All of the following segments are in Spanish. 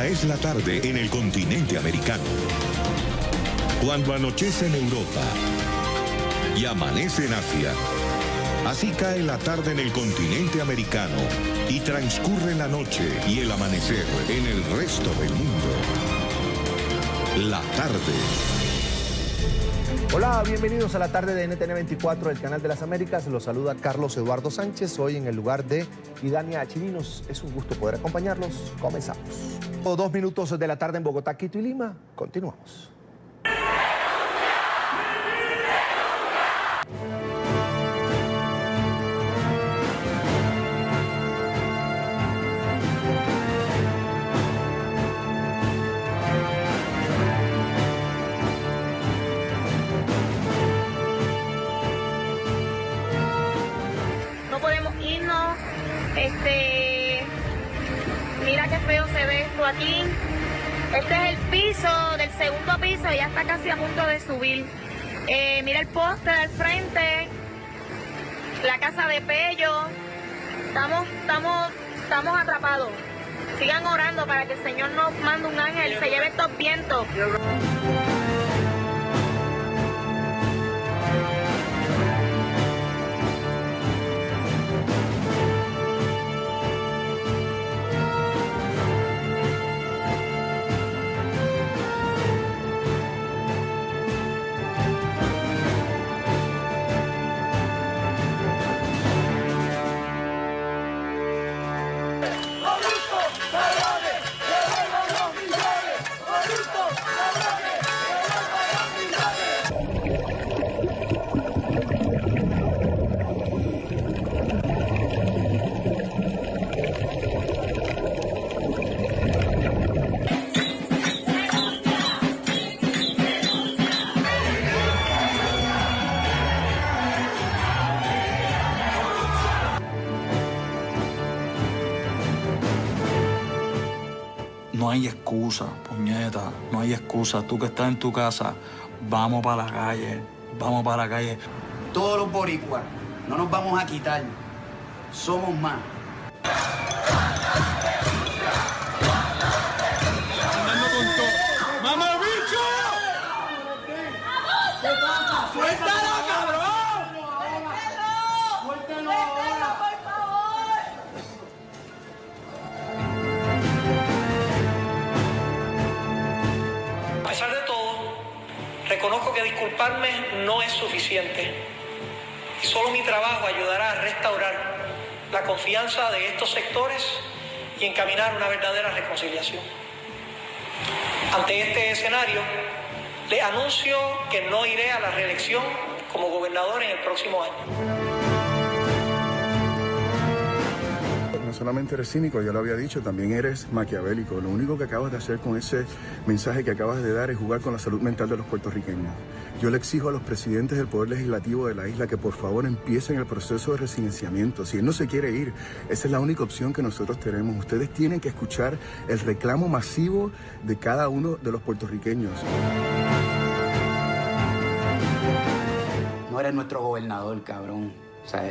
es la tarde en el continente americano. Cuando anochece en Europa y amanece en Asia, así cae la tarde en el continente americano y transcurre la noche y el amanecer en el resto del mundo. La tarde. Hola, bienvenidos a la tarde de NTN 24, el canal de las Américas. Los saluda Carlos Eduardo Sánchez, hoy en el lugar de Idania Chirinos. Es un gusto poder acompañarlos. Comenzamos. 2 minutos de la tarde en Bogotá, Quito y Lima. Continuamos. Mira qué feo se ve esto aquí. Este es el piso del segundo piso, ya está casi a punto de subir. Mira el poste del frente, la casa de Pello. Estamos atrapados. Sigan orando para que el Señor nos mande un ángel, se lleve estos vientos. No hay excusa, puñeta, no hay excusa. Tú que estás en tu casa, vamos para la calle, vamos para la calle. Todos los boricuas, no nos vamos a quitar, somos más. ¡Andando con todo! ¡Mamá bicho! ¿Qué pasa? ¡Suéltalo, cabrón! ¡Suéltalo ahora! ¡Por favor! A pesar de todo, reconozco que disculparme no es suficiente y solo mi trabajo ayudará a restaurar la confianza de estos sectores y encaminar una verdadera reconciliación. Ante este escenario, le anuncio que no iré a la reelección como gobernador en el próximo año. No solamente eres cínico, ya lo había dicho, también eres maquiavélico. Lo único que acabas de hacer con ese mensaje que acabas de dar es jugar con la salud mental de los puertorriqueños. Yo le exijo a los presidentes del Poder Legislativo de la isla que por favor empiecen el proceso de residenciamiento. Si él no se quiere ir, esa es la única opción que nosotros tenemos. Ustedes tienen que escuchar el reclamo masivo de cada uno de los puertorriqueños. No eres nuestro gobernador, cabrón. O sea,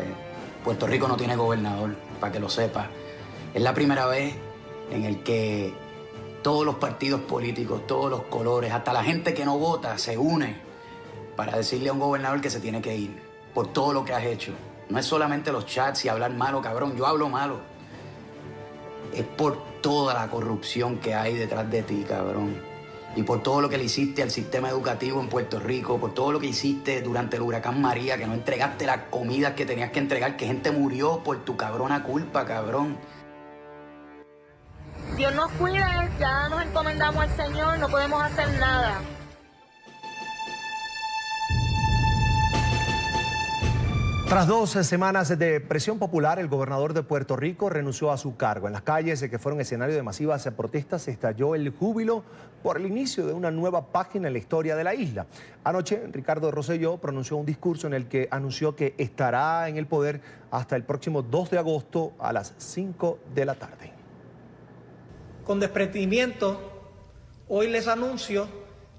Puerto Rico no tiene gobernador, para que lo sepas. Es la primera vez en el que todos los partidos políticos, todos los colores, hasta la gente que no vota, se une para decirle a un gobernador que se tiene que ir por todo lo que has hecho. No es solamente los chats y hablar malo, cabrón. Yo hablo malo. Es por toda la corrupción que hay detrás de ti, cabrón. Y por todo lo que le hiciste al sistema educativo en Puerto Rico, por todo lo que hiciste durante el huracán María, que no entregaste las comidas que tenías que entregar, que gente murió por tu cabrona culpa, cabrón. Dios nos cuide, ya nos encomendamos al Señor, no podemos hacer nada. Tras 2 semanas de presión popular, el gobernador de Puerto Rico renunció a su cargo. En las calles que fueron escenario de masivas protestas estalló el júbilo por el inicio de una nueva página en la historia de la isla. Anoche, Ricardo Rosselló pronunció un discurso en el que anunció que estará en el poder hasta el próximo 2 de agosto a las 5 de la tarde. Con desprendimiento, hoy les anuncio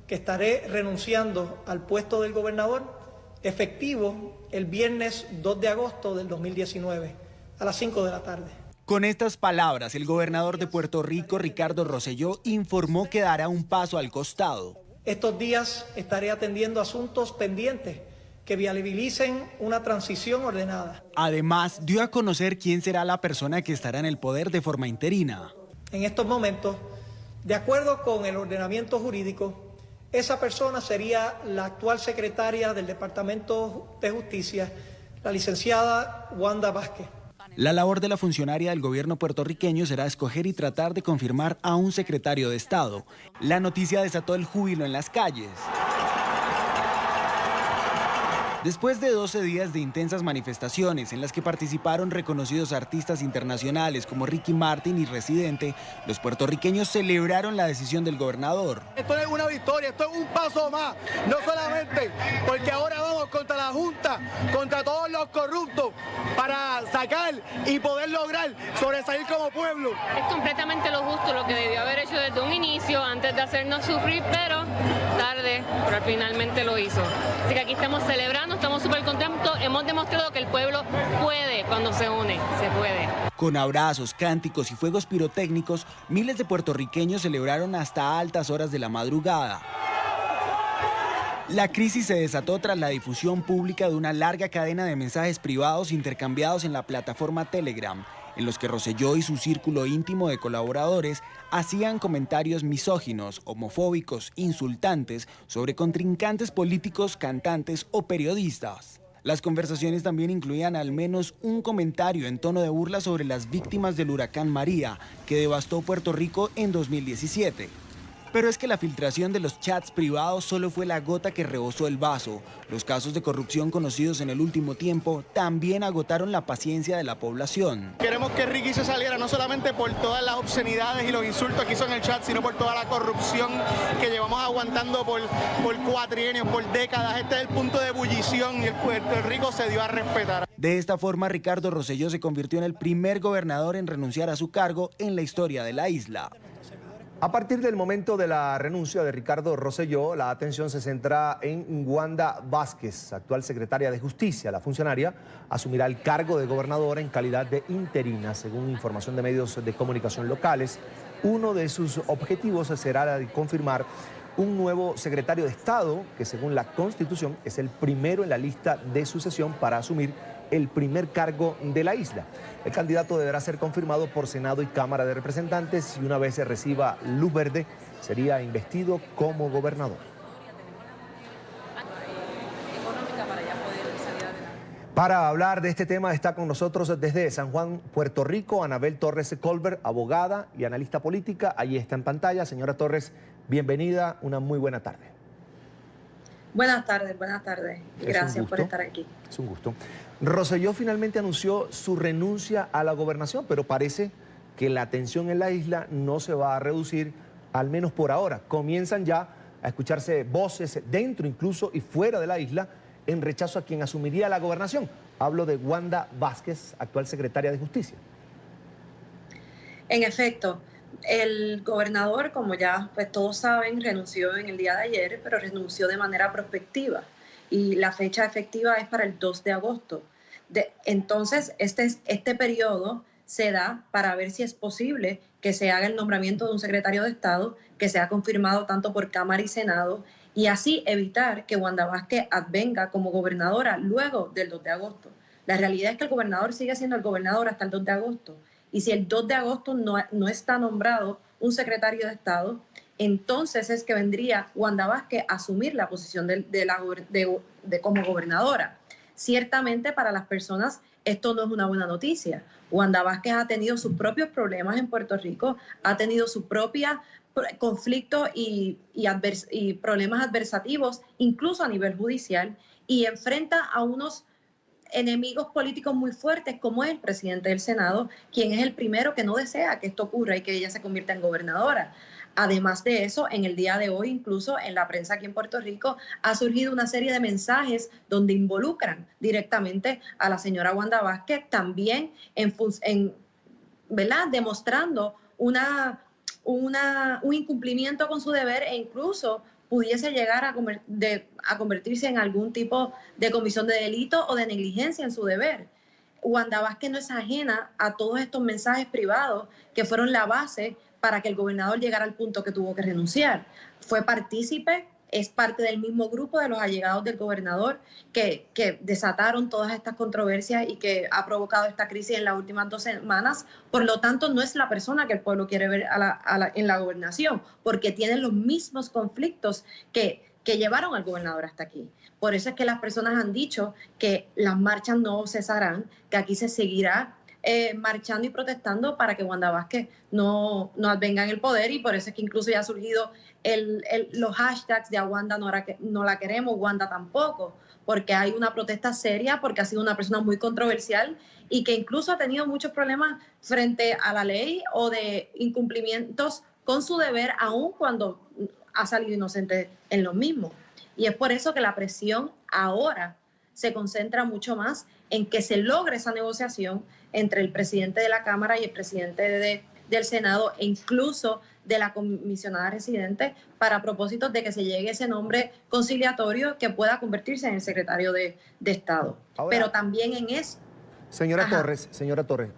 que estaré renunciando al puesto del gobernador efectivo el viernes 2 de agosto del 2019 a las 5 de la tarde. Con estas palabras, el gobernador de Puerto Rico, Ricardo Rosselló, informó que dará un paso al costado. Estos días estaré atendiendo asuntos pendientes que viabilicen una transición ordenada. Además, dio a conocer quién será la persona que estará en el poder de forma interina. En estos momentos, de acuerdo con el ordenamiento jurídico, esa persona sería la actual secretaria del Departamento de Justicia, la licenciada Wanda Vázquez. La labor de la funcionaria del gobierno puertorriqueño será escoger y tratar de confirmar a un secretario de Estado. La noticia desató el júbilo en las calles. Después de 12 días de intensas manifestaciones en las que participaron reconocidos artistas internacionales como Ricky Martin y Residente, los puertorriqueños celebraron la decisión del gobernador. Esto es una victoria, esto es un paso más, no solamente porque ahora vamos contra la Junta, contra todos los corruptos, para sacar y poder lograr sobresalir como pueblo. Es completamente lo justo, lo que debió haber hecho desde un inicio, antes de hacernos sufrir, pero tarde, pero finalmente lo hizo. Así que aquí estamos celebrando, estamos súper contentos, hemos demostrado que el pueblo puede cuando se une, se puede. Con abrazos, cánticos y fuegos pirotécnicos, miles de puertorriqueños celebraron hasta altas horas de la madrugada. La crisis se desató tras la difusión pública de una larga cadena de mensajes privados intercambiados en la plataforma Telegram, en los que Rosselló y su círculo íntimo de colaboradores hacían comentarios misóginos, homofóbicos, insultantes sobre contrincantes políticos, cantantes o periodistas. Las conversaciones también incluían al menos un comentario en tono de burla sobre las víctimas del huracán María, que devastó Puerto Rico en 2017. Pero es que la filtración de los chats privados solo fue la gota que rebosó el vaso. Los casos de corrupción conocidos en el último tiempo también agotaron la paciencia de la población. Queremos que Ricky se saliera no solamente por todas las obscenidades y los insultos que hizo en el chat, sino por toda la corrupción que llevamos aguantando por cuatrienios, por décadas. Este es el punto de ebullición y el Puerto Rico se dio a respetar. De esta forma, Ricardo Rosselló se convirtió en el primer gobernador en renunciar a su cargo en la historia de la isla. A partir del momento de la renuncia de Ricardo Rosselló, la atención se centra en Wanda Vázquez, actual secretaria de Justicia. La funcionaria asumirá el cargo de gobernadora en calidad de interina, según información de medios de comunicación locales. Uno de sus objetivos será la de confirmar un nuevo secretario de Estado, que según la Constitución es el primero en la lista de sucesión para asumir el primer cargo de la isla. El candidato deberá ser confirmado por Senado y Cámara de Representantes y una vez se reciba luz verde, sería investido como gobernador. Para hablar de este tema está con nosotros desde San Juan, Puerto Rico, Anabel Torres Colbert, abogada y analista política. Ahí está en pantalla. Señora Torres, bienvenida, una muy buena tarde. Buenas tardes. Gracias por estar aquí. Es un gusto. Rosselló finalmente anunció su renuncia a la gobernación, pero parece que la tensión en la isla no se va a reducir, al menos por ahora. Comienzan ya a escucharse voces dentro incluso y fuera de la isla en rechazo a quien asumiría la gobernación. Hablo de Wanda Vázquez, actual secretaria de Justicia. En efecto, el gobernador, como ya pues, todos saben, renunció en el día de ayer, pero renunció de manera prospectiva. Y la fecha efectiva es para el 2 de agosto. Entonces, este periodo se da para ver si es posible que se haga el nombramiento de un secretario de Estado, que sea confirmado tanto por Cámara y Senado, y así evitar que Wanda Vázquez advenga como gobernadora luego del 2 de agosto. La realidad es que el gobernador sigue siendo el gobernador hasta el 2 de agosto. Y si el 2 de agosto no está nombrado un secretario de Estado, entonces es que vendría Wanda Vázquez a asumir la posición como gobernadora. Ciertamente para las personas esto no es una buena noticia. Wanda Vázquez ha tenido sus propios problemas en Puerto Rico, ha tenido sus propios conflictos y problemas adversativos, incluso a nivel judicial, y enfrenta a unos enemigos políticos muy fuertes como es el presidente del Senado, quien es el primero que no desea que esto ocurra y que ella se convierta en gobernadora. Además de eso, en el día de hoy, incluso en la prensa aquí en Puerto Rico, ha surgido una serie de mensajes donde involucran directamente a la señora Wanda Vázquez, también ¿verdad? Demostrando un incumplimiento con su deber e incluso pudiese llegar a convertirse en algún tipo de comisión de delito o de negligencia en su deber. Wanda Vázquez no es ajena a todos estos mensajes privados que fueron la base para que el gobernador llegara al punto que tuvo que renunciar. Fue partícipe, es parte del mismo grupo de los allegados del gobernador que desataron todas estas controversias y que ha provocado esta crisis en las últimas 2 semanas. Por lo tanto, no es la persona que el pueblo quiere ver en la gobernación, porque tiene los mismos conflictos que llevaron al gobernador hasta aquí. Por eso es que las personas han dicho que las marchas no cesarán, que aquí se seguirá marchando y protestando para que Wanda Vázquez no venga en el poder, y por eso es que incluso ya ha surgido los hashtags de a Wanda no la queremos, Wanda tampoco, porque hay una protesta seria, porque ha sido una persona muy controversial y que incluso ha tenido muchos problemas frente a la ley o de incumplimientos con su deber, aun cuando ha salido inocente en lo mismo. Y es por eso que la presión ahora se concentra mucho más en que se logre esa negociación entre el presidente de la Cámara y el presidente del Senado, e incluso de la comisionada residente, para propósitos de que se llegue ese nombre conciliatorio que pueda convertirse en el secretario de Estado. Ahora, pero también en eso... Señora Torres,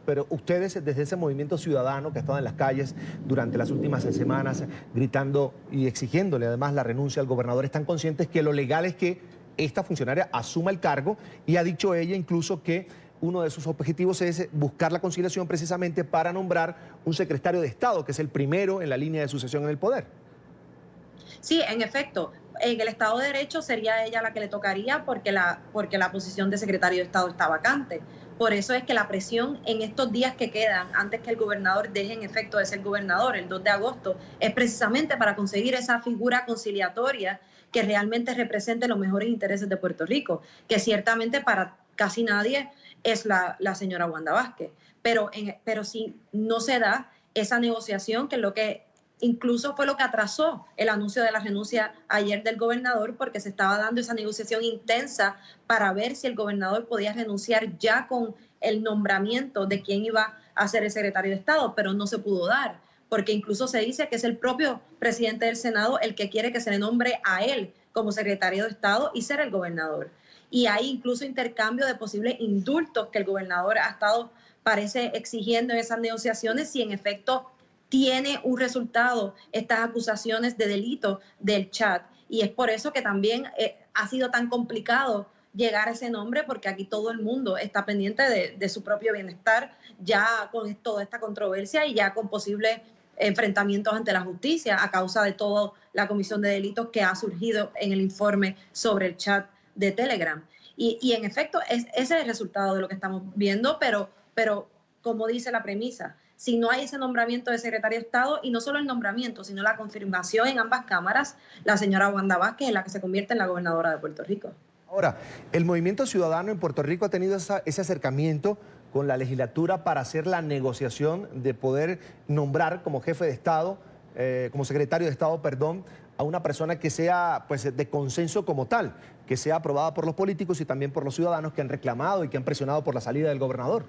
pero ustedes desde ese movimiento ciudadano que ha estado en las calles durante las últimas semanas gritando y exigiéndole además la renuncia al gobernador, ¿están conscientes que lo legal es que esta funcionaria asuma el cargo? Y ha dicho ella incluso que uno de sus objetivos es buscar la conciliación precisamente para nombrar un secretario de Estado, que es el primero en la línea de sucesión en el poder. Sí, en efecto, en el Estado de Derecho sería ella la que le tocaría porque la posición de secretario de Estado está vacante. Por eso es que la presión en estos días que quedan, antes que el gobernador deje en efecto de ser gobernador, el 2 de agosto, es precisamente para conseguir esa figura conciliatoria que realmente represente los mejores intereses de Puerto Rico, que ciertamente para casi nadie es la señora Wanda Vázquez. Pero si no se da esa negociación, que es lo que incluso fue lo que atrasó el anuncio de la renuncia ayer del gobernador, porque se estaba dando esa negociación intensa para ver si el gobernador podía renunciar ya con el nombramiento de quién iba a ser el secretario de Estado, pero no se pudo dar, porque incluso se dice que es el propio presidente del Senado el que quiere que se le nombre a él como secretario de Estado y ser el gobernador. Y hay incluso intercambio de posibles indultos que el gobernador ha estado, parece, exigiendo en esas negociaciones, si en efecto tiene un resultado estas acusaciones de delito del chat. Y es por eso que también ha sido tan complicado llegar a ese nombre, porque aquí todo el mundo está pendiente de su propio bienestar, ya con toda esta controversia y ya con posibles enfrentamientos ante la justicia a causa de toda la comisión de delitos que ha surgido en el informe sobre el chat de Telegram. Y en efecto, ese es el resultado de lo que estamos viendo, pero como dice la premisa, si no hay ese nombramiento de secretario de Estado, y no solo el nombramiento, sino la confirmación en ambas cámaras, la señora Wanda Vázquez es la que se convierte en la gobernadora de Puerto Rico. Ahora, el movimiento ciudadano en Puerto Rico ha tenido ese acercamiento con la legislatura para hacer la negociación de poder nombrar como jefe de Estado, como secretario de Estado, perdón, a una persona que sea pues, de consenso como tal, que sea aprobada por los políticos y también por los ciudadanos que han reclamado y que han presionado por la salida del gobernador.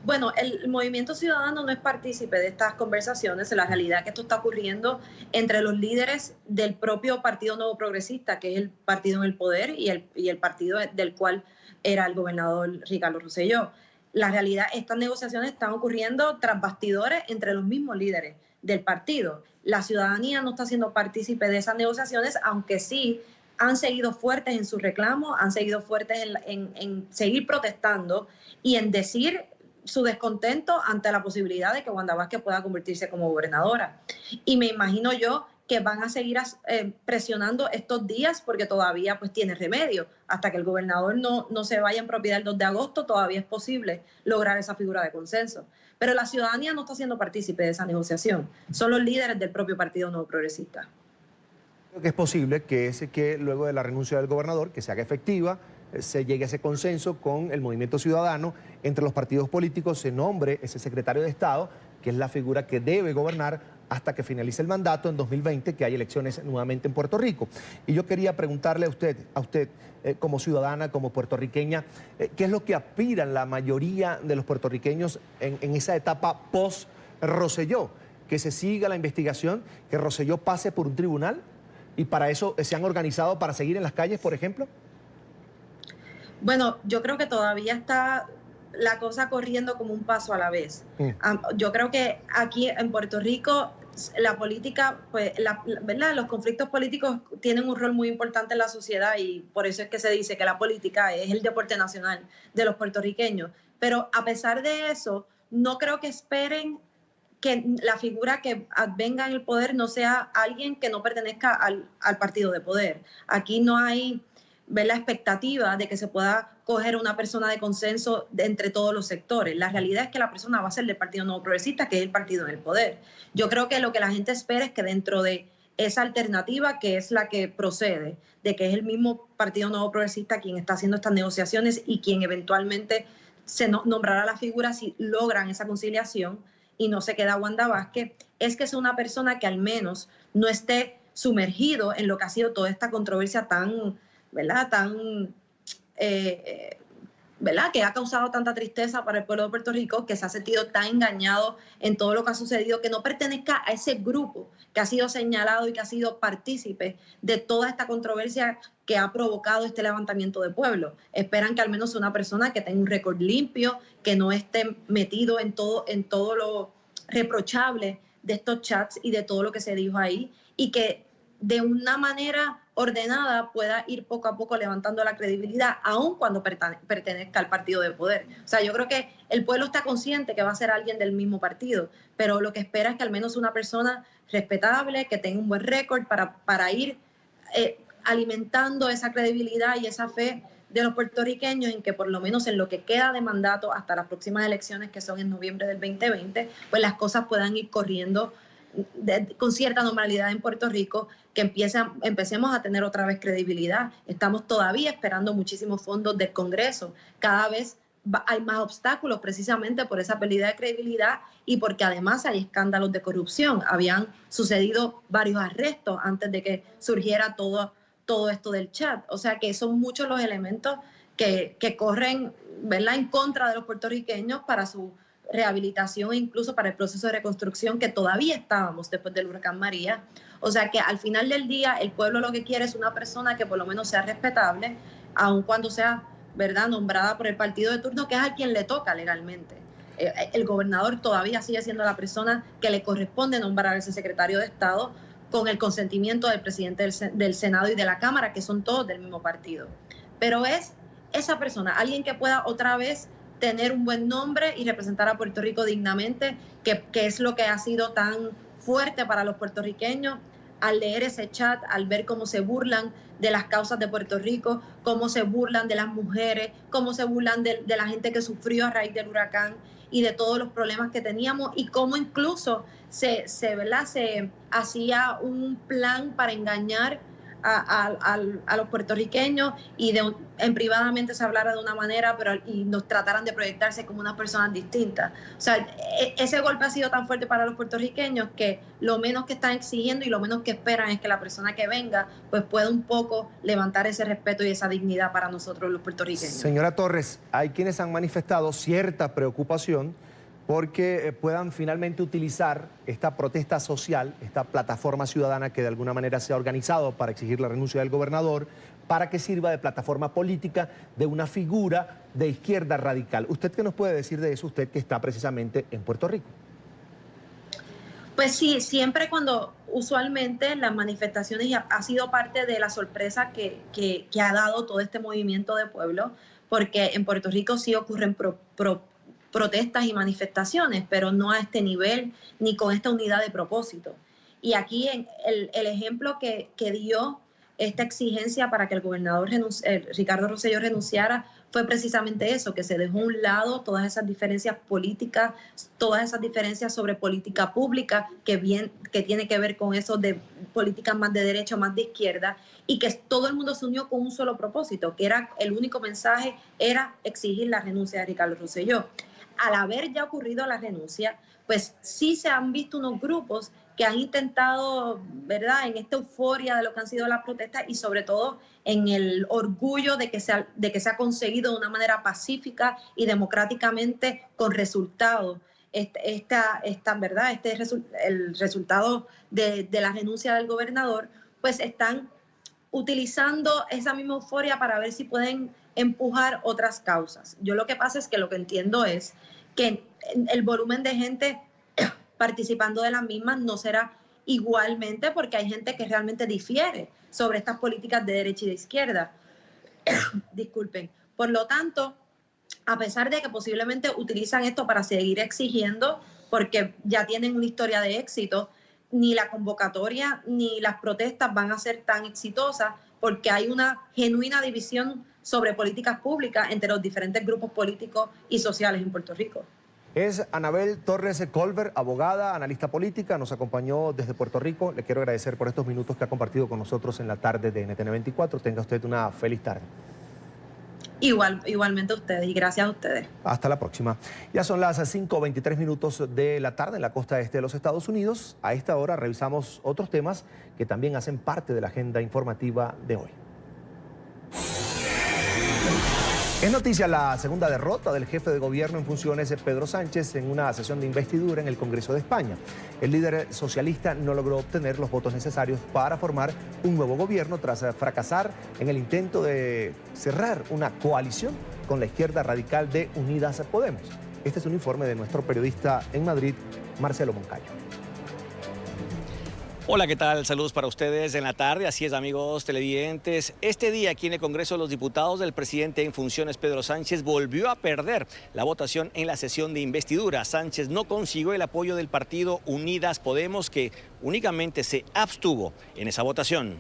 Bueno, el movimiento ciudadano no es partícipe de estas conversaciones. La realidad es que esto está ocurriendo entre los líderes del propio Partido Nuevo Progresista, que es el partido en el poder y el partido del cual era el gobernador Ricardo Rosselló. La realidad, estas negociaciones están ocurriendo tras bastidores entre los mismos líderes del partido. La ciudadanía no está siendo partícipe de esas negociaciones, aunque sí han seguido fuertes en sus reclamos, han seguido fuertes en seguir protestando y en decir su descontento ante la posibilidad de que Wanda Vázquez pueda convertirse como gobernadora. Y me imagino yo que van a seguir presionando estos días, porque todavía pues tiene remedio. Hasta que el gobernador no se vaya en propiedad el 2 de agosto, todavía es posible lograr esa figura de consenso. Pero la ciudadanía no está siendo partícipe de esa negociación. Son los líderes del propio Partido Nuevo Progresista. Creo que es posible que luego de la renuncia del gobernador, que se haga efectiva, se llegue a ese consenso con el movimiento ciudadano, entre los partidos políticos se nombre ese secretario de Estado, que es la figura que debe gobernar hasta que finalice el mandato en 2020, que hay elecciones nuevamente en Puerto Rico. Y yo quería preguntarle a usted como ciudadana, como puertorriqueña, ¿qué es lo que aspiran la mayoría de los puertorriqueños en esa etapa post-Rosselló? Que se siga la investigación, que Rosselló pase por un tribunal, y para eso se han organizado para seguir en las calles, por ejemplo. Bueno, yo creo que todavía está la cosa corriendo como un paso a la vez. Yo creo que aquí en Puerto Rico la política, pues, ¿verdad? Los conflictos políticos tienen un rol muy importante en la sociedad y por eso es que se dice que la política es el deporte nacional de los puertorriqueños. Pero a pesar de eso, no creo que esperen que la figura que venga en el poder no sea alguien que no pertenezca al partido de poder. Aquí no hay, ver la expectativa de que se pueda coger una persona de consenso entre todos los sectores. La realidad es que la persona va a ser del Partido Nuevo Progresista, que es el partido en el poder. Yo creo que lo que la gente espera es que dentro de esa alternativa, que es la que procede, de que es el mismo Partido Nuevo Progresista quien está haciendo estas negociaciones y quien eventualmente se nombrará la figura si logran esa conciliación y no se queda Wanda Vázquez, es que es una persona que al menos no esté sumergido en lo que ha sido toda esta controversia tan, ¿verdad? ¿Verdad? Que ha causado tanta tristeza para el pueblo de Puerto Rico, que se ha sentido tan engañado en todo lo que ha sucedido, que no pertenezca a ese grupo que ha sido señalado y que ha sido partícipe de toda esta controversia que ha provocado este levantamiento de pueblo. Esperan que al menos sea una persona que tenga un récord limpio, que no esté metido en todo lo reprochable de estos chats y de todo lo que se dijo ahí, y que de una manera ordenada pueda ir poco a poco levantando la credibilidad, aun cuando pertenezca al partido de poder. O sea, yo creo que el pueblo está consciente que va a ser alguien del mismo partido, pero lo que espera es que al menos una persona respetable, que tenga un buen récord para ir alimentando esa credibilidad y esa fe de los puertorriqueños en que por lo menos en lo que queda de mandato hasta las próximas elecciones, que son en noviembre del 2020, pues las cosas puedan ir corriendo con cierta normalidad en Puerto Rico, que empecemos a tener otra vez credibilidad. Estamos todavía esperando muchísimos fondos del Congreso. Cada vez hay más obstáculos precisamente por esa pérdida de credibilidad y porque además hay escándalos de corrupción. Habían sucedido varios arrestos antes de que surgiera todo esto del chat. O sea que son muchos los elementos que corren, ¿verdad?, en contra de los puertorriqueños para su rehabilitación e incluso para el proceso de reconstrucción que todavía estábamos después del huracán María. O sea que al final del día el pueblo lo que quiere es una persona que por lo menos sea respetable, aun cuando sea, ¿verdad?, nombrada por el partido de turno, que es a quien le toca legalmente. El gobernador todavía sigue siendo la persona que le corresponde nombrar a ese secretario de Estado con el consentimiento del presidente del Senado y de la Cámara, que son todos del mismo partido. Pero es esa persona, alguien que pueda otra vez tener un buen nombre y representar a Puerto Rico dignamente, que es lo que ha sido tan fuerte para los puertorriqueños al leer ese chat, al ver cómo se burlan de las causas de Puerto Rico, cómo se burlan de las mujeres, cómo se burlan de la gente que sufrió a raíz del huracán y de todos los problemas que teníamos, y cómo incluso se hacía un plan para engañar a los puertorriqueños y en privadamente se hablara de una manera y nos trataran de proyectarse como unas personas distintas. O sea, ese golpe ha sido tan fuerte para los puertorriqueños que lo menos que están exigiendo y lo menos que esperan es que la persona que venga pues pueda un poco levantar ese respeto y esa dignidad para nosotros los puertorriqueños. Señora Torres, hay quienes han manifestado cierta preocupación porque puedan finalmente utilizar esta protesta social, esta plataforma ciudadana que de alguna manera se ha organizado para exigir la renuncia del gobernador, para que sirva de plataforma política de una figura de izquierda radical. ¿Usted qué nos puede decir de eso, usted que está precisamente en Puerto Rico? Pues sí, siempre cuando usualmente las manifestaciones ha sido parte de la sorpresa que ha dado todo este movimiento de pueblo, porque en Puerto Rico sí ocurren protestas y manifestaciones, pero no a este nivel ni con esta unidad de propósito. Y aquí el ejemplo que dio esta exigencia para que el gobernador Ricardo Rosselló renunciara fue precisamente eso, que se dejó a un lado todas esas diferencias políticas, todas esas diferencias sobre política pública que tiene que ver con eso de políticas más de derecha, más de izquierda, y que todo el mundo se unió con un solo propósito, que era el único mensaje, era exigir la renuncia de Ricardo Rosselló. Al haber ya ocurrido la renuncia, pues sí se han visto unos grupos que han intentado, ¿verdad?, en esta euforia de lo que han sido las protestas y sobre todo en el orgullo de que se ha conseguido de una manera pacífica y democráticamente con resultados el resultado de la renuncia del gobernador, pues están utilizando esa misma euforia para ver si pueden empujar otras causas. Yo lo que pasa es que lo que entiendo es que el volumen de gente participando de las mismas no será igualmente, porque hay gente que realmente difiere sobre estas políticas de derecha y de izquierda. Disculpen. Por lo tanto, a pesar de que posiblemente utilizan esto para seguir exigiendo, porque ya tienen una historia de éxito, ni la convocatoria ni las protestas van a ser tan exitosas, porque hay una genuina división sobre políticas públicas entre los diferentes grupos políticos y sociales en Puerto Rico. Es Anabel Torres Colbert, abogada, analista política, nos acompañó desde Puerto Rico. Le quiero agradecer por estos minutos que ha compartido con nosotros en la tarde de NTN 24. Tenga usted una feliz tarde. Igualmente a ustedes, y gracias a ustedes. Hasta la próxima. Ya son las 5:23 minutos de la tarde en la costa este de los Estados Unidos. A esta hora revisamos otros temas que también hacen parte de la agenda informativa de hoy. Es noticia la segunda derrota del jefe de gobierno en funciones, Pedro Sánchez, en una sesión de investidura en el Congreso de España. El líder socialista no logró obtener los votos necesarios para formar un nuevo gobierno tras fracasar en el intento de cerrar una coalición con la izquierda radical de Unidas Podemos. Este es un informe de nuestro periodista en Madrid, Marcelo Moncayo. Hola, ¿qué tal? Saludos para ustedes en la tarde. Así es, amigos televidentes. Este día aquí en el Congreso de los Diputados, el presidente en funciones, Pedro Sánchez, volvió a perder la votación en la sesión de investidura. Sánchez no consiguió el apoyo del partido Unidas Podemos, que únicamente se abstuvo en esa votación.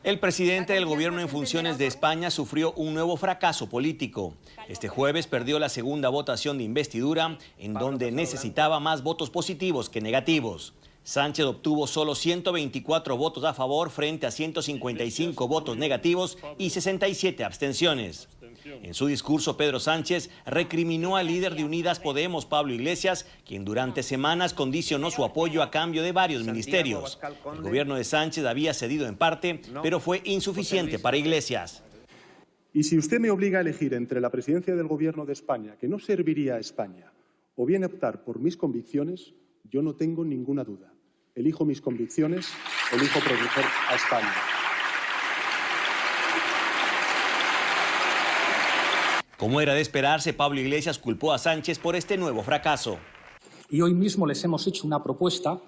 El presidente del gobierno en funciones de España sufrió un nuevo fracaso político. Este jueves perdió la segunda votación de investidura, en donde necesitaba más votos positivos que negativos. Sánchez obtuvo solo 124 votos a favor frente a 155 votos negativos y 67 abstenciones. En su discurso, Pedro Sánchez recriminó al líder de Unidas Podemos, Pablo Iglesias, quien durante semanas condicionó su apoyo a cambio de varios ministerios. El gobierno de Sánchez había cedido en parte, pero fue insuficiente para Iglesias. Y si usted me obliga a elegir entre la presidencia del gobierno de España, que no serviría a España, o bien optar por mis convicciones, yo no tengo ninguna duda. Elijo mis convicciones, elijo proteger a España. Como era de esperarse, Pablo Iglesias culpó a Sánchez por este nuevo fracaso. Y hoy mismo les hemos hecho una propuesta,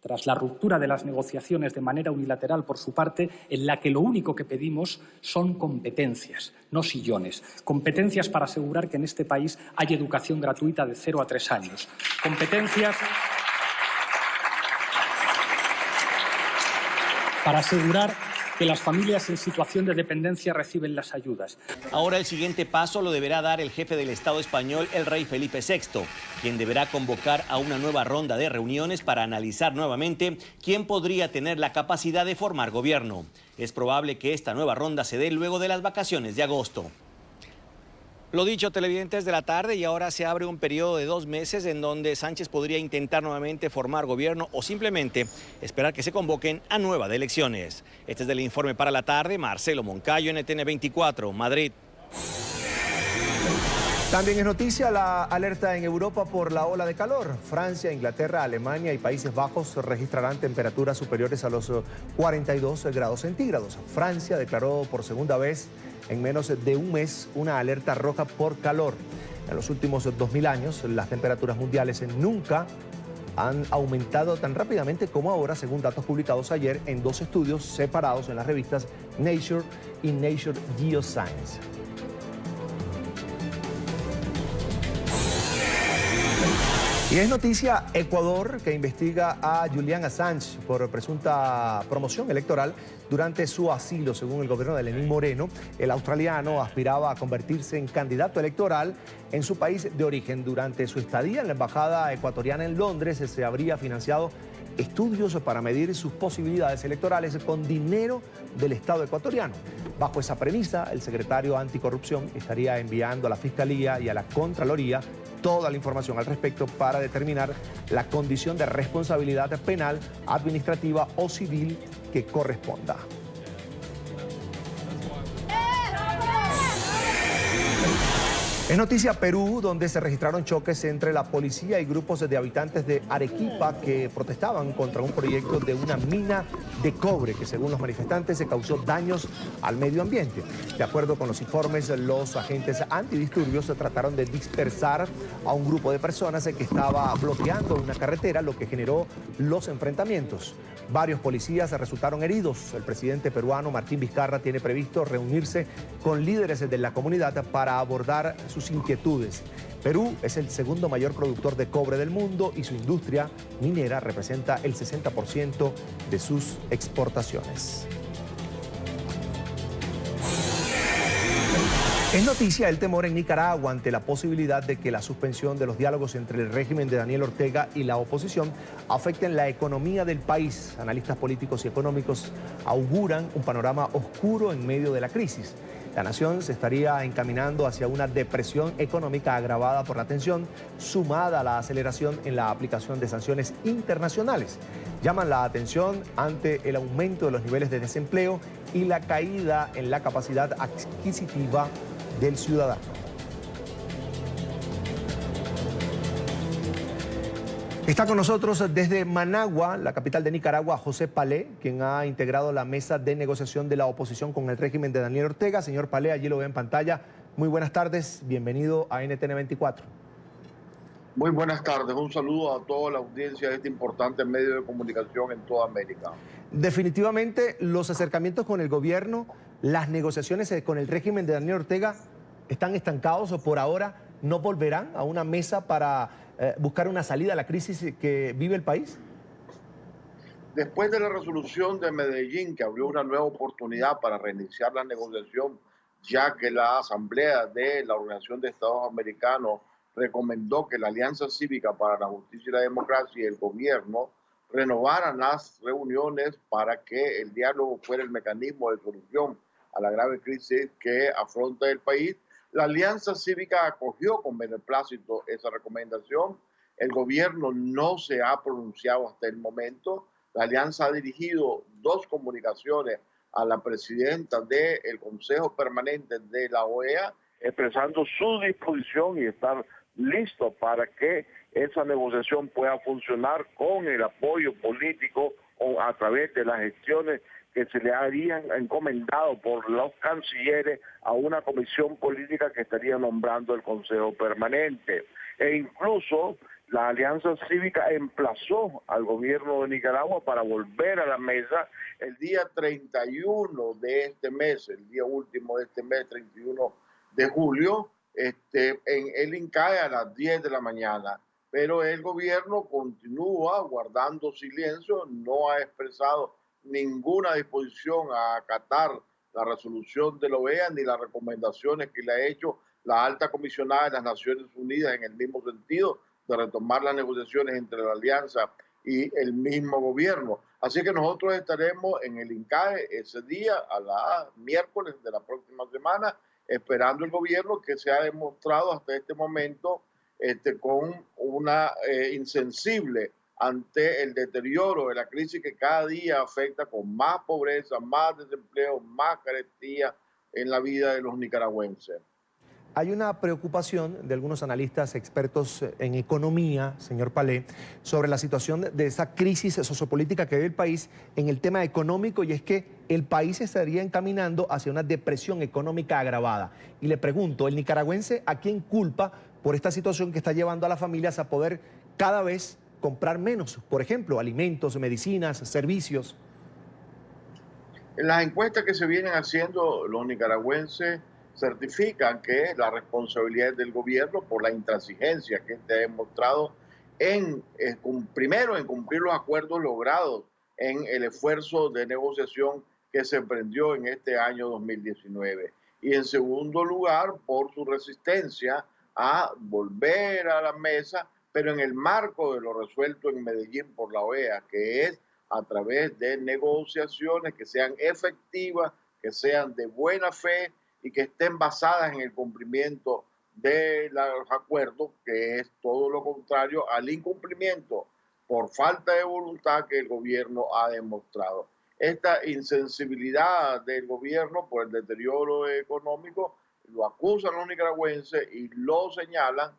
tras la ruptura de las negociaciones de manera unilateral por su parte, en la que lo único que pedimos son competencias, no sillones. Competencias para asegurar que en este país hay educación gratuita de 0 a 3 años. Competencias para asegurar que las familias en situación de dependencia reciben las ayudas. Ahora el siguiente paso lo deberá dar el jefe del Estado español, el rey Felipe VI, quien deberá convocar a una nueva ronda de reuniones para analizar nuevamente quién podría tener la capacidad de formar gobierno. Es probable que esta nueva ronda se dé luego de las vacaciones de agosto. Lo dicho, televidentes de la tarde, y ahora se abre un periodo de 2 meses en donde Sánchez podría intentar nuevamente formar gobierno o simplemente esperar que se convoquen a nuevas elecciones. Este es el informe para la tarde, Marcelo Moncayo, NTN 24, Madrid. También es noticia la alerta en Europa por la ola de calor. Francia, Inglaterra, Alemania y Países Bajos registrarán temperaturas superiores a los 42 grados centígrados. Francia declaró por segunda vez en menos de un mes una alerta roja por calor. En los últimos 2000 años, las temperaturas mundiales nunca han aumentado tan rápidamente como ahora, según datos publicados ayer en 2 estudios separados en las revistas Nature y Nature Geoscience. Y es noticia Ecuador, que investiga a Julian Assange por presunta promoción electoral durante su asilo. Según el gobierno de Lenín Moreno, el australiano aspiraba a convertirse en candidato electoral en su país de origen. Durante su estadía en la embajada ecuatoriana en Londres, se habría financiado estudios para medir sus posibilidades electorales con dinero del Estado ecuatoriano. Bajo esa premisa, el secretario anticorrupción estaría enviando a la Fiscalía y a la Contraloría toda la información al respecto para determinar la condición de responsabilidad penal, administrativa o civil que corresponda. Es noticia Perú, donde se registraron choques entre la policía y grupos de habitantes de Arequipa que protestaban contra un proyecto de una mina de cobre que, según los manifestantes, se causó daños al medio ambiente. De acuerdo con los informes, los agentes antidisturbios trataron de dispersar a un grupo de personas que estaba bloqueando una carretera, lo que generó los enfrentamientos. Varios policías resultaron heridos. El presidente peruano Martín Vizcarra tiene previsto reunirse con líderes de la comunidad para abordar sus inquietudes. Perú es el segundo mayor productor de cobre del mundo y su industria minera representa el 60% de sus exportaciones. Es noticia el temor en Nicaragua ante la posibilidad de que la suspensión de los diálogos entre el régimen de Daniel Ortega y la oposición afecten la economía del país. Analistas políticos y económicos auguran un panorama oscuro en medio de la crisis. La nación se estaría encaminando hacia una depresión económica agravada por la tensión, sumada a la aceleración en la aplicación de sanciones internacionales. Llaman la atención ante el aumento de los niveles de desempleo y la caída en la capacidad adquisitiva del ciudadano. Está con nosotros desde Managua, la capital de Nicaragua, José Palé, quien ha integrado la mesa de negociación de la oposición con el régimen de Daniel Ortega. Señor Palé, allí lo ve en pantalla. Muy buenas tardes, bienvenido a NTN 24. Muy buenas tardes, un saludo a toda la audiencia de este importante medio de comunicación en toda América. Definitivamente los acercamientos con el gobierno, las negociaciones con el régimen de Daniel Ortega están estancados o por ahora no volverán a una mesa para buscar una salida a la crisis que vive el país. Después de la resolución de Medellín, que abrió una nueva oportunidad para reiniciar la negociación, ya que la Asamblea de la Organización de Estados Americanos recomendó que la Alianza Cívica para la Justicia y la Democracia y el gobierno renovaran las reuniones para que el diálogo fuera el mecanismo de solución a la grave crisis que afronta el país. La Alianza Cívica acogió con beneplácito esa recomendación. El gobierno no se ha pronunciado hasta el momento. La Alianza ha dirigido 2 comunicaciones a la presidenta del Consejo Permanente de la OEA, expresando su disposición y estar listo para que esa negociación pueda funcionar con el apoyo político o a través de las gestiones que se le habían encomendado por los cancilleres a una comisión política que estaría nombrando el Consejo Permanente. E incluso la Alianza Cívica emplazó al gobierno de Nicaragua para volver a la mesa el día 31 de este mes, el día último de este mes, 31 de julio, en el INCAE a las 10 de la mañana. Pero el gobierno continúa guardando silencio, no ha expresado ninguna disposición a acatar la resolución de la OEA ni las recomendaciones que le ha hecho la alta comisionada de las Naciones Unidas en el mismo sentido de retomar las negociaciones entre la alianza y el mismo gobierno. Así que nosotros estaremos en el INCAE ese día a la miércoles de la próxima semana esperando el gobierno que se ha demostrado hasta este momento con una insensible ante el deterioro de la crisis que cada día afecta con más pobreza, más desempleo, más carestía en la vida de los nicaragüenses. Hay una preocupación de algunos analistas expertos en economía, señor Palé, sobre la situación de esa crisis sociopolítica que vive el país en el tema económico, y es que el país se estaría encaminando hacia una depresión económica agravada. Y le pregunto, ¿el nicaragüense a quién culpa por esta situación que está llevando a las familias a poder cada vez comprar menos? Por ejemplo, alimentos, medicinas, servicios. En las encuestas que se vienen haciendo, los nicaragüenses certifican que la responsabilidad del gobierno por la intransigencia que ha demostrado primero en cumplir los acuerdos logrados en el esfuerzo de negociación que se emprendió en este año 2019. Y en segundo lugar, por su resistencia a volver a la mesa, pero en el marco de lo resuelto en Medellín por la OEA, que es a través de negociaciones que sean efectivas, que sean de buena fe y que estén basadas en el cumplimiento de los acuerdos, que es todo lo contrario al incumplimiento por falta de voluntad que el gobierno ha demostrado. Esta insensibilidad del gobierno por el deterioro económico lo acusan los nicaragüenses y lo señalan,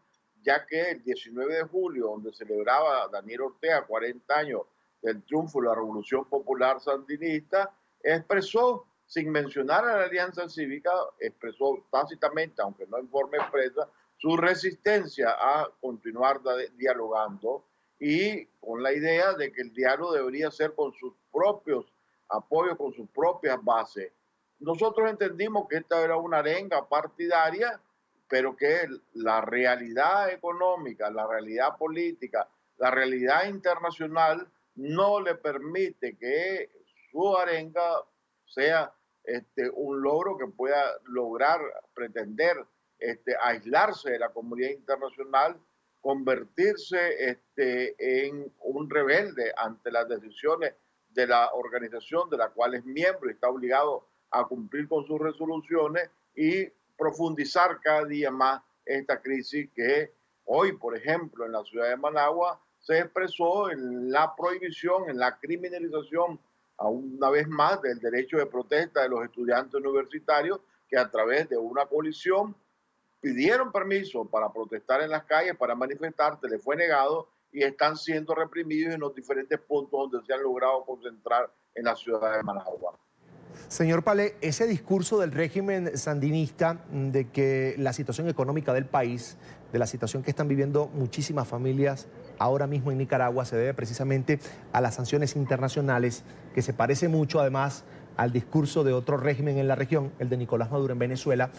ya que el 19 de julio, donde celebraba Daniel Ortega 40 años del triunfo de la Revolución Popular Sandinista, expresó, sin mencionar a la Alianza Cívica, expresó tácitamente, aunque no en forma expresa, su resistencia a continuar dialogando y con la idea de que el diálogo debería ser con sus propios apoyos, con sus propias bases. Nosotros entendimos que esta era una arenga partidaria, pero que la realidad económica, la realidad política, la realidad internacional no le permite que su arenga sea un logro que pueda lograr pretender aislarse de la comunidad internacional, convertirse en un rebelde ante las decisiones de la organización de la cual es miembro y está obligado a cumplir con sus resoluciones y profundizar cada día más esta crisis que hoy, por ejemplo, en la ciudad de Managua se expresó en la prohibición, en la criminalización, una vez más, del derecho de protesta de los estudiantes universitarios que a través de una coalición pidieron permiso para protestar en las calles, para manifestar, les fue negado y están siendo reprimidos en los diferentes puntos donde se han logrado concentrar en la ciudad de Managua. Señor Palé, ese discurso del régimen sandinista de que la situación económica del país, de la situación que están viviendo muchísimas familias ahora mismo en Nicaragua, se debe precisamente a las sanciones internacionales, que se parece mucho además al discurso de otro régimen en la región, el de Nicolás Maduro en Venezuela,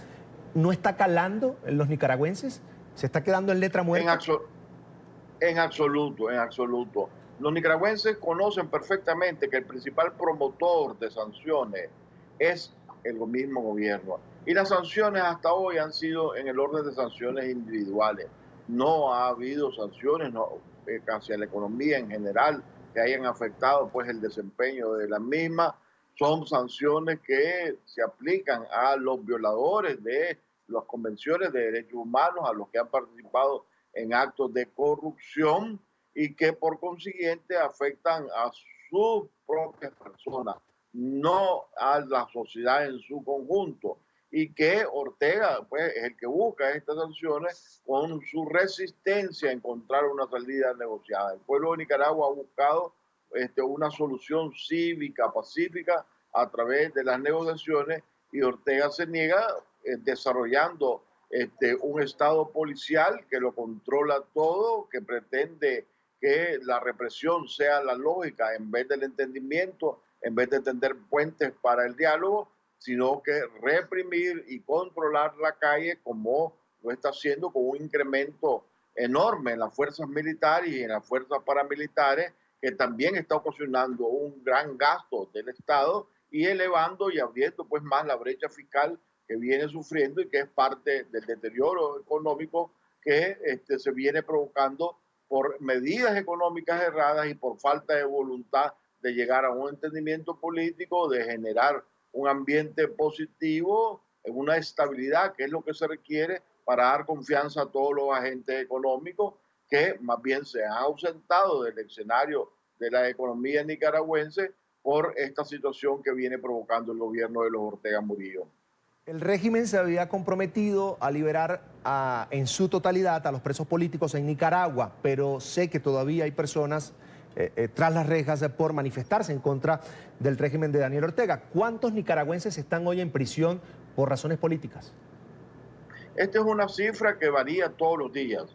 ¿no está calando en los nicaragüenses? ¿Se está quedando en letra muerta? En absoluto, en absoluto. Los nicaragüenses conocen perfectamente que el principal promotor de sanciones es el mismo gobierno. Y las sanciones hasta hoy han sido en el orden de sanciones individuales. No ha habido sanciones hacia la economía en general que hayan afectado pues el desempeño de la misma. Son sanciones que se aplican a los violadores de las convenciones de derechos humanos, a los que han participado en actos de corrupción y que por consiguiente afectan a sus propias personas, no a la sociedad en su conjunto. Y que Ortega pues, es el que busca estas sanciones con su resistencia a encontrar una salida negociada. El pueblo de Nicaragua ha buscado una solución cívica, pacífica, a través de las negociaciones, y Ortega se niega desarrollando un estado policial que lo controla todo, que pretende que la represión sea la lógica en vez del entendimiento, en vez de tender puentes para el diálogo, sino que reprimir y controlar la calle como lo está haciendo con un incremento enorme en las fuerzas militares y en las fuerzas paramilitares, que también está ocasionando un gran gasto del Estado y elevando y abriendo pues más la brecha fiscal que viene sufriendo y que es parte del deterioro económico que se viene provocando por medidas económicas erradas y por falta de voluntad de llegar a un entendimiento político, de generar un ambiente positivo, una estabilidad, que es lo que se requiere para dar confianza a todos los agentes económicos que más bien se han ausentado del escenario de la economía nicaragüense por esta situación que viene provocando el gobierno de los Ortega Murillo. El régimen se había comprometido a liberar en su totalidad a los presos políticos en Nicaragua, pero sé que todavía hay personas tras las rejas por manifestarse en contra del régimen de Daniel Ortega. ¿Cuántos nicaragüenses están hoy en prisión por razones políticas? Esta es una cifra que varía todos los días.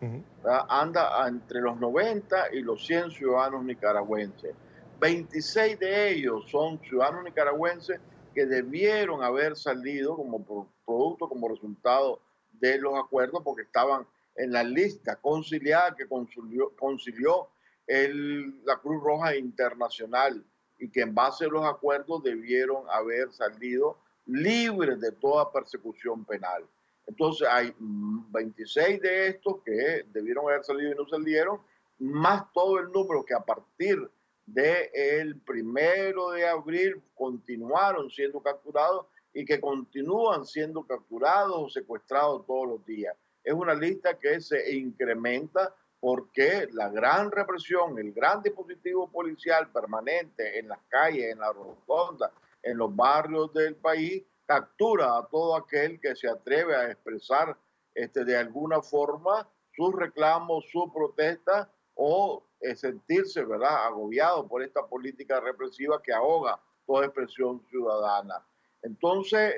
Anda entre los 90 y los 100 ciudadanos nicaragüenses. 26 de ellos son ciudadanos nicaragüenses que debieron haber salido como producto, como resultado de los acuerdos, porque estaban en la lista conciliada que concilió la Cruz Roja Internacional y que en base a los acuerdos debieron haber salido libres de toda persecución penal. Entonces hay 26 de estos que debieron haber salido y no salieron, más todo el número que a partir del 1 de abril continuaron siendo capturados y que continúan siendo capturados o secuestrados todos los días. Es una lista que se incrementa porque la gran represión, el gran dispositivo policial permanente en las calles, en las rotondas, en los barrios del país, captura a todo aquel que se atreve a expresar de alguna forma sus reclamos, su protesta o sentirse, ¿verdad?, agobiado por esta política represiva que ahoga toda expresión ciudadana. Entonces,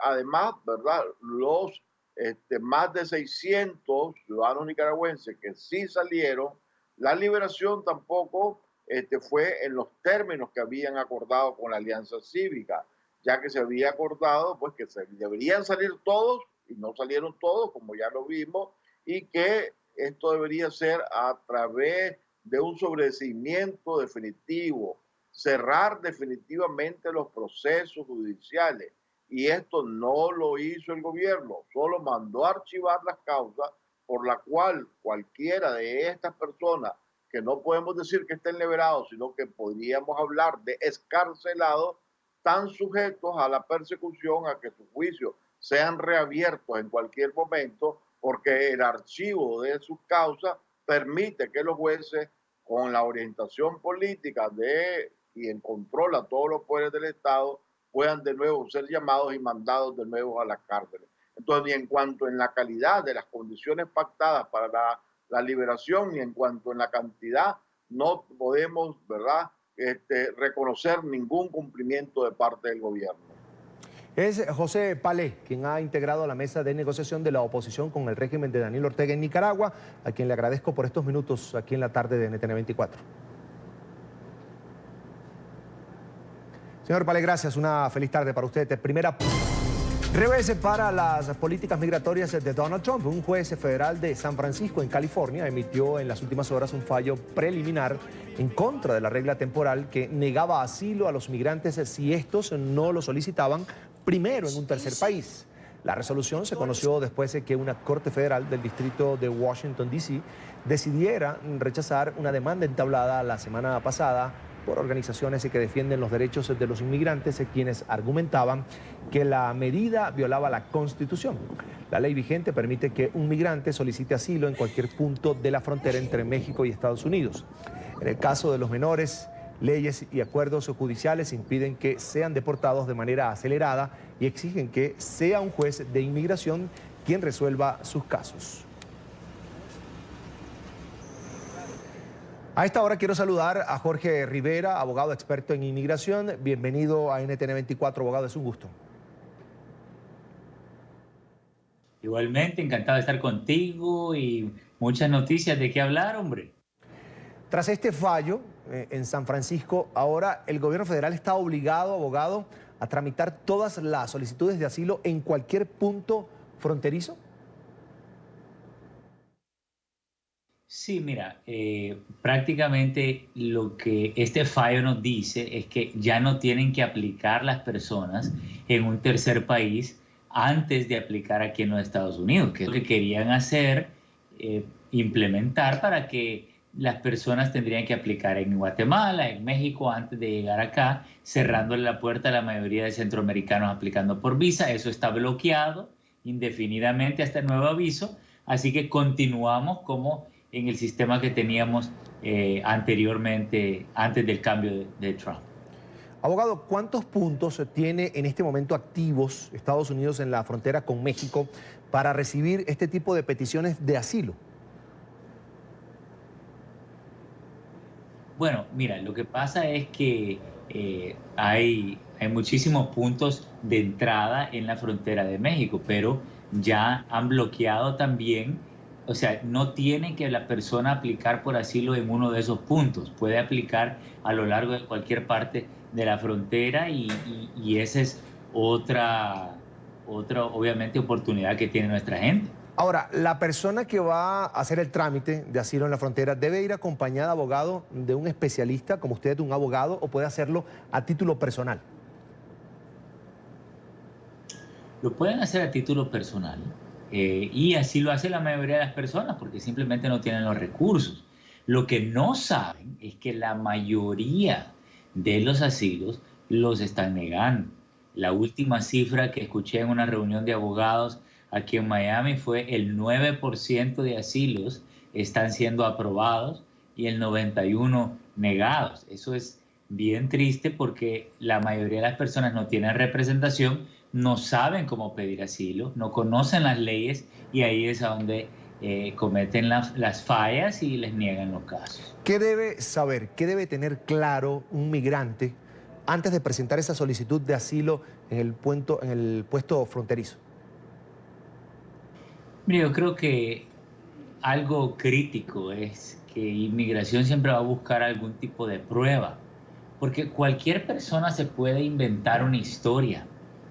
además, ¿verdad?, los más de 600 ciudadanos nicaragüenses que sí salieron, la liberación tampoco fue en los términos que habían acordado con la Alianza Cívica, ya que se había acordado pues que deberían salir todos y no salieron todos, como ya lo vimos, y que esto debería ser a través de un sobreseimiento definitivo, cerrar definitivamente los procesos judiciales. Y esto no lo hizo el gobierno, solo mandó a archivar las causas por la cual cualquiera de estas personas, que no podemos decir que estén liberados, sino que podríamos hablar de excarcelados, están sujetos a la persecución, a que sus juicios sean reabiertos en cualquier momento, porque el archivo de sus causas permite que los jueces, con la orientación política y en control a todos los poderes del Estado, puedan de nuevo ser llamados y mandados de nuevo a las cárceles. Entonces, ni en cuanto en la calidad de las condiciones pactadas para la liberación, ni en cuanto en la cantidad, no podemos, ¿verdad?, reconocer ningún cumplimiento de parte del gobierno. Es José Palé, quien ha integrado la mesa de negociación de la oposición con el régimen de Daniel Ortega en Nicaragua, a quien le agradezco por estos minutos aquí en la tarde de NTN 24. Señor Palé, gracias. Una feliz tarde para usted. Primera revés para las políticas migratorias de Donald Trump. Un juez federal de San Francisco, en California, emitió en las últimas horas un fallo preliminar en contra de la regla temporal que negaba asilo a los migrantes si estos no lo solicitaban primero en un tercer país. La resolución se conoció después de que una corte federal del distrito de Washington, D.C. decidiera rechazar una demanda entablada la semana pasada por organizaciones que defienden los derechos de los inmigrantes, quienes argumentaban que la medida violaba la Constitución. La ley vigente permite que un migrante solicite asilo en cualquier punto de la frontera entre México y Estados Unidos. En el caso de los menores, leyes y acuerdos judiciales impiden que sean deportados de manera acelerada y exigen que sea un juez de inmigración quien resuelva sus casos. A esta hora quiero saludar a Jorge Rivera, abogado experto en inmigración. Bienvenido a NTN 24, abogado, es un gusto. Igualmente, encantado de estar contigo y muchas noticias de qué hablar, hombre. Tras este fallo en San Francisco, ahora el gobierno federal está obligado, abogado, a tramitar todas las solicitudes de asilo en cualquier punto fronterizo. Sí, mira, prácticamente lo que este fallo nos dice es que ya no tienen que aplicar las personas en un tercer país antes de aplicar aquí en los Estados Unidos, que es lo que querían hacer, implementar para que las personas tendrían que aplicar en Guatemala, en México, antes de llegar acá, cerrándole la puerta a la mayoría de centroamericanos aplicando por visa. Eso está bloqueado indefinidamente hasta el nuevo aviso, así que continuamos como en el sistema que teníamos anteriormente, antes del cambio de Trump. Abogado, ¿cuántos puntos tiene en este momento activos Estados Unidos en la frontera con México para recibir este tipo de peticiones de asilo? Bueno, mira, lo que pasa es que hay muchísimos puntos de entrada en la frontera de México, pero ya han bloqueado también. O sea, no tiene que la persona aplicar por asilo en uno de esos puntos. Puede aplicar a lo largo de cualquier parte de la frontera y esa es otra, obviamente, oportunidad que tiene nuestra gente. Ahora, la persona que va a hacer el trámite de asilo en la frontera debe ir acompañada, abogado, de un especialista, como usted, de un abogado, o puede hacerlo a título personal. Lo pueden hacer a título personal. Y así lo hace la mayoría de las personas porque simplemente no tienen los recursos. Lo que no saben es que la mayoría de los asilos los están negando. La última cifra que escuché en una reunión de abogados aquí en Miami fue el 9% de asilos están siendo aprobados y el 91% negados. Eso es bien triste porque la mayoría de las personas no tienen representación no saben cómo pedir asilo, no conocen las leyes y ahí es a donde cometen las fallas y les niegan los casos. ¿Qué debe saber, qué debe tener claro un migrante antes de presentar esa solicitud de asilo en el puesto fronterizo? Mira, yo creo que algo crítico es que inmigración siempre va a buscar algún tipo de prueba, porque cualquier persona se puede inventar una historia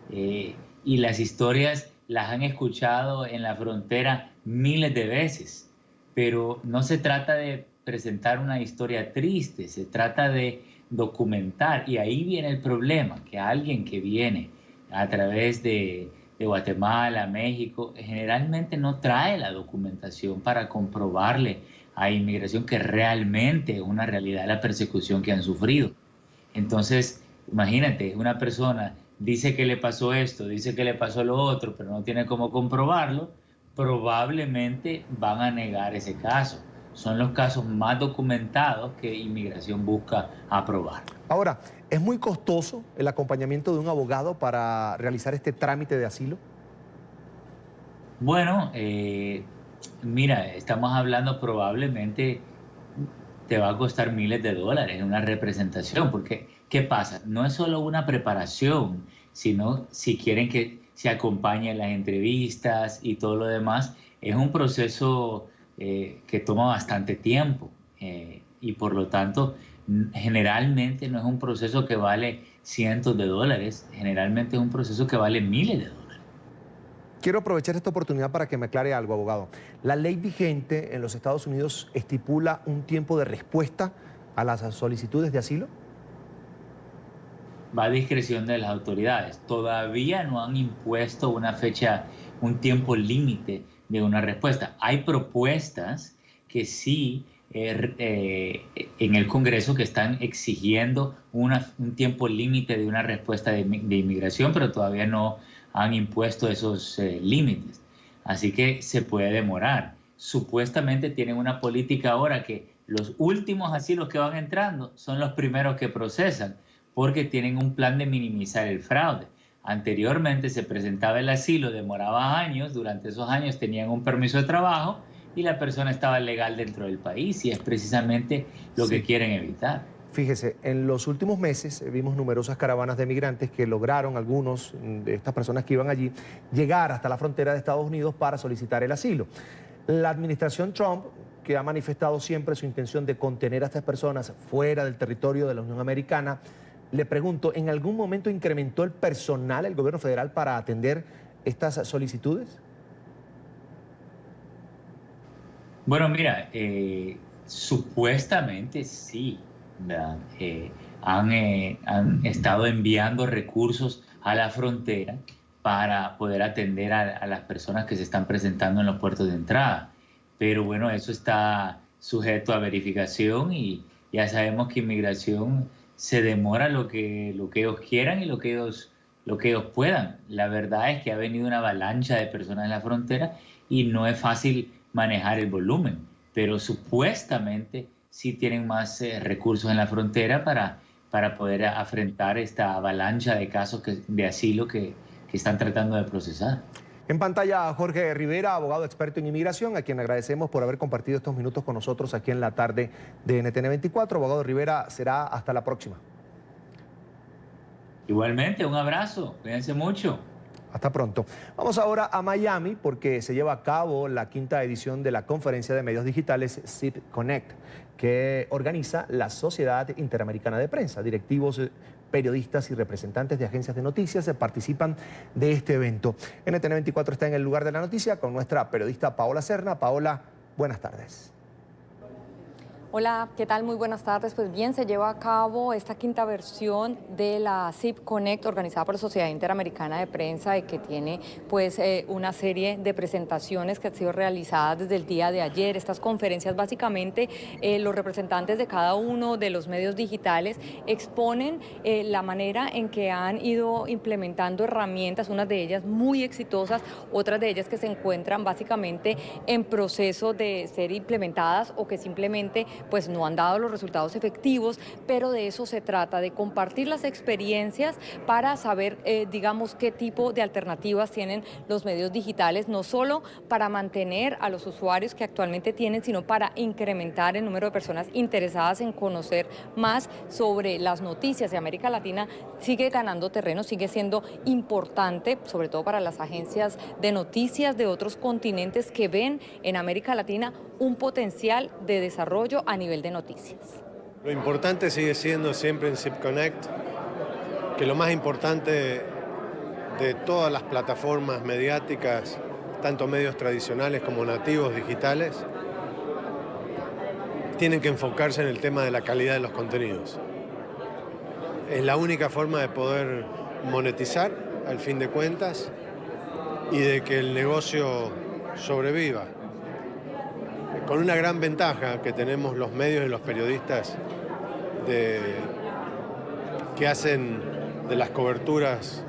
y las historias las han escuchado en la frontera miles de veces, pero no se trata de presentar una historia triste, se trata de documentar, y ahí viene el problema, que alguien que viene a través de Guatemala, México, generalmente no trae la documentación para comprobarle a inmigración que realmente es una realidad la persecución que han sufrido. Entonces, imagínate, una persona dice que le pasó esto, dice que le pasó lo otro, pero no tiene cómo comprobarlo, probablemente van a negar ese caso. Son los casos más documentados que inmigración busca aprobar. Ahora, ¿es muy costoso el acompañamiento de un abogado para realizar este trámite de asilo? Bueno, mira, estamos hablando probablemente te va a costar miles de dólares una representación, porque ¿qué pasa? No es solo una preparación, sino si quieren que se acompañen las entrevistas y todo lo demás, es un proceso que toma bastante tiempo y por lo tanto generalmente no es un proceso que vale cientos de dólares, generalmente es un proceso que vale miles de dólares. Quiero aprovechar esta oportunidad para que me aclare algo, abogado. ¿La ley vigente en los Estados Unidos estipula un tiempo de respuesta a las solicitudes de asilo? Va a discreción de las autoridades. Todavía no han impuesto una fecha, un tiempo límite de una respuesta. Hay propuestas que sí en el Congreso que están exigiendo un tiempo límite de una respuesta de inmigración, pero todavía no han impuesto esos límites. Así que se puede demorar. Supuestamente tienen una política ahora que los últimos asilos que van entrando son los primeros que procesan, porque tienen un plan de minimizar el fraude. Anteriormente se presentaba el asilo, demoraba años, durante esos años tenían un permiso de trabajo y la persona estaba legal dentro del país, y es precisamente lo que quieren evitar. Fíjese, en los últimos meses vimos numerosas caravanas de migrantes que lograron, algunos de estas personas que iban allí, llegar hasta la frontera de Estados Unidos para solicitar el asilo. La administración Trump, que ha manifestado siempre su intención de contener a estas personas fuera del territorio de la Unión Americana, le pregunto, ¿en algún momento incrementó el personal, el gobierno federal, para atender estas solicitudes? Bueno, mira, supuestamente sí. Han estado enviando recursos a la frontera para poder atender a las personas que se están presentando en los puertos de entrada. Pero bueno, eso está sujeto a verificación y ya sabemos que inmigración se demora lo que ellos quieran y lo que ellos puedan. La verdad es que ha venido una avalancha de personas en la frontera y no es fácil manejar el volumen, pero supuestamente sí tienen más recursos en la frontera para poder afrontar esta avalancha de casos de asilo que están tratando de procesar. En pantalla, Jorge Rivera, abogado experto en inmigración, a quien agradecemos por haber compartido estos minutos con nosotros aquí en la tarde de NTN 24. Abogado Rivera, será hasta la próxima. Igualmente, un abrazo, cuídense mucho. Hasta pronto. Vamos ahora a Miami porque se lleva a cabo la 5ª edición de la conferencia de medios digitales SIP Connect, que organiza la Sociedad Interamericana de Prensa. Directivos, periodistas y representantes de agencias de noticias participan de este evento. NTN 24 está en el lugar de la noticia con nuestra periodista Paola Serna. Paola, buenas tardes. Hola, ¿qué tal? Muy buenas tardes. Pues bien, se lleva a cabo esta 5ª versión de la SIP Connect organizada por la Sociedad Interamericana de Prensa y que tiene pues una serie de presentaciones que han sido realizadas desde el día de ayer. Estas conferencias básicamente los representantes de cada uno de los medios digitales exponen la manera en que han ido implementando herramientas, unas de ellas muy exitosas, otras de ellas que se encuentran básicamente en proceso de ser implementadas o que simplemente pues no han dado los resultados efectivos, pero de eso se trata, de compartir las experiencias para saber, digamos, qué tipo de alternativas tienen los medios digitales, no solo para mantener a los usuarios que actualmente tienen, sino para incrementar el número de personas interesadas en conocer más sobre las noticias. De América Latina sigue ganando terreno, sigue siendo importante, sobre todo para las agencias de noticias de otros continentes que ven en América Latina un potencial de desarrollo a nivel de noticias. Lo importante sigue siendo siempre en SIP Connect que lo más importante de todas las plataformas mediáticas, tanto medios tradicionales como nativos digitales, tienen que enfocarse en el tema de la calidad de los contenidos. Es la única forma de poder monetizar, al fin de cuentas, y de que el negocio sobreviva. Con una gran ventaja que tenemos los medios y los periodistas que hacen de las coberturas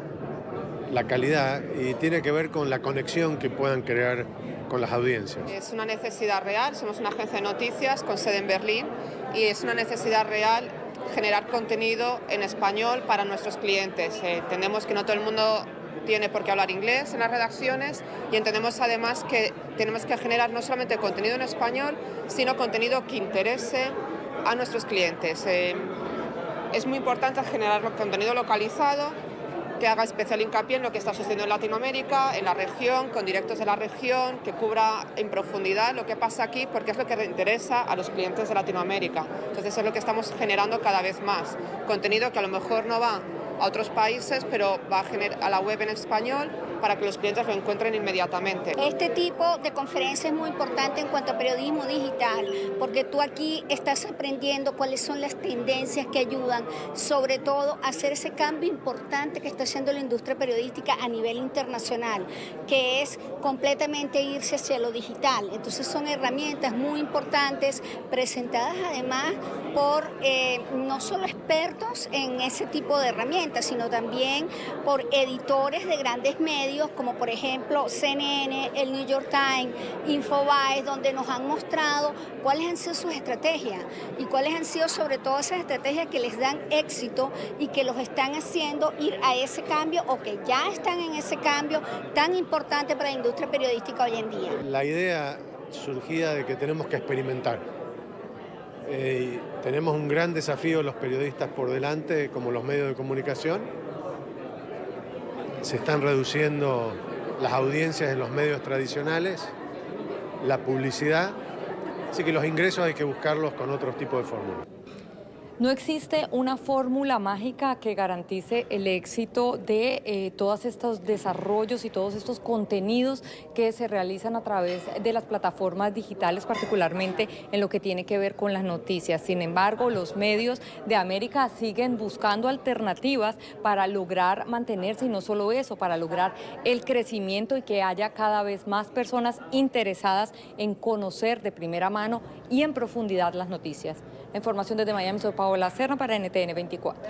la calidad, y tiene que ver con la conexión que puedan crear con las audiencias. Es una necesidad real, somos una agencia de noticias con sede en Berlín y es una necesidad real generar contenido en español para nuestros clientes. Entendemos que no todo el mundo tiene por qué hablar inglés en las redacciones y entendemos además que tenemos que generar no solamente contenido en español, sino contenido que interese a nuestros clientes. Es muy importante generar contenido localizado, que haga especial hincapié en lo que está sucediendo en Latinoamérica, en la región, con directos de la región, que cubra en profundidad lo que pasa aquí, porque es lo que le interesa a los clientes de Latinoamérica. Entonces es lo que estamos generando cada vez más. Contenido que a lo mejor no va a otros países, pero va a la web en español para que los clientes lo encuentren inmediatamente. Este tipo de conferencia es muy importante en cuanto a periodismo digital, porque tú aquí estás aprendiendo cuáles son las tendencias que ayudan, sobre todo a hacer ese cambio importante que está haciendo la industria periodística a nivel internacional, que es completamente irse hacia lo digital. Entonces son herramientas muy importantes, presentadas además por no solo expertos en ese tipo de herramientas, sino también por editores de grandes medios, como por ejemplo CNN, el New York Times, Infobae, donde nos han mostrado cuáles han sido sus estrategias y cuáles han sido sobre todo esas estrategias que les dan éxito y que los están haciendo ir a ese cambio o que ya están en ese cambio tan importante para la industria periodística hoy en día. La idea surgía de que tenemos que experimentar. Tenemos un gran desafío los periodistas por delante, como los medios de comunicación. Se están reduciendo las audiencias en los medios tradicionales, la publicidad, así que los ingresos hay que buscarlos con otro tipo de fórmulas. No existe una fórmula mágica que garantice el éxito de todos estos desarrollos y todos estos contenidos que se realizan a través de las plataformas digitales, particularmente en lo que tiene que ver con las noticias. Sin embargo, los medios de América siguen buscando alternativas para lograr mantenerse, y no solo eso, para lograr el crecimiento y que haya cada vez más personas interesadas en conocer de primera mano y en profundidad las noticias. La información desde Miami, soy Paola Serna para NTN 24.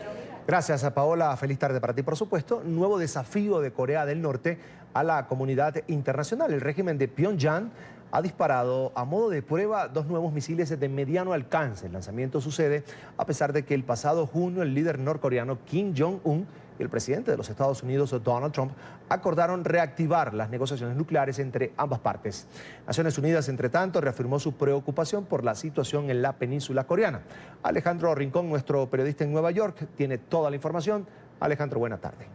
Gracias a Paola, feliz tarde para ti. Por supuesto, nuevo desafío de Corea del Norte a la comunidad internacional. El régimen de Pyongyang ha disparado a modo de prueba 2 nuevos misiles de mediano alcance. El lanzamiento sucede a pesar de que el pasado junio el líder norcoreano Kim Jong-un y el presidente de los Estados Unidos, Donald Trump, acordaron reactivar las negociaciones nucleares entre ambas partes. Naciones Unidas, entre tanto, reafirmó su preocupación por la situación en la península coreana. Alejandro Rincón, nuestro periodista en Nueva York, tiene toda la información. Alejandro, buena tarde.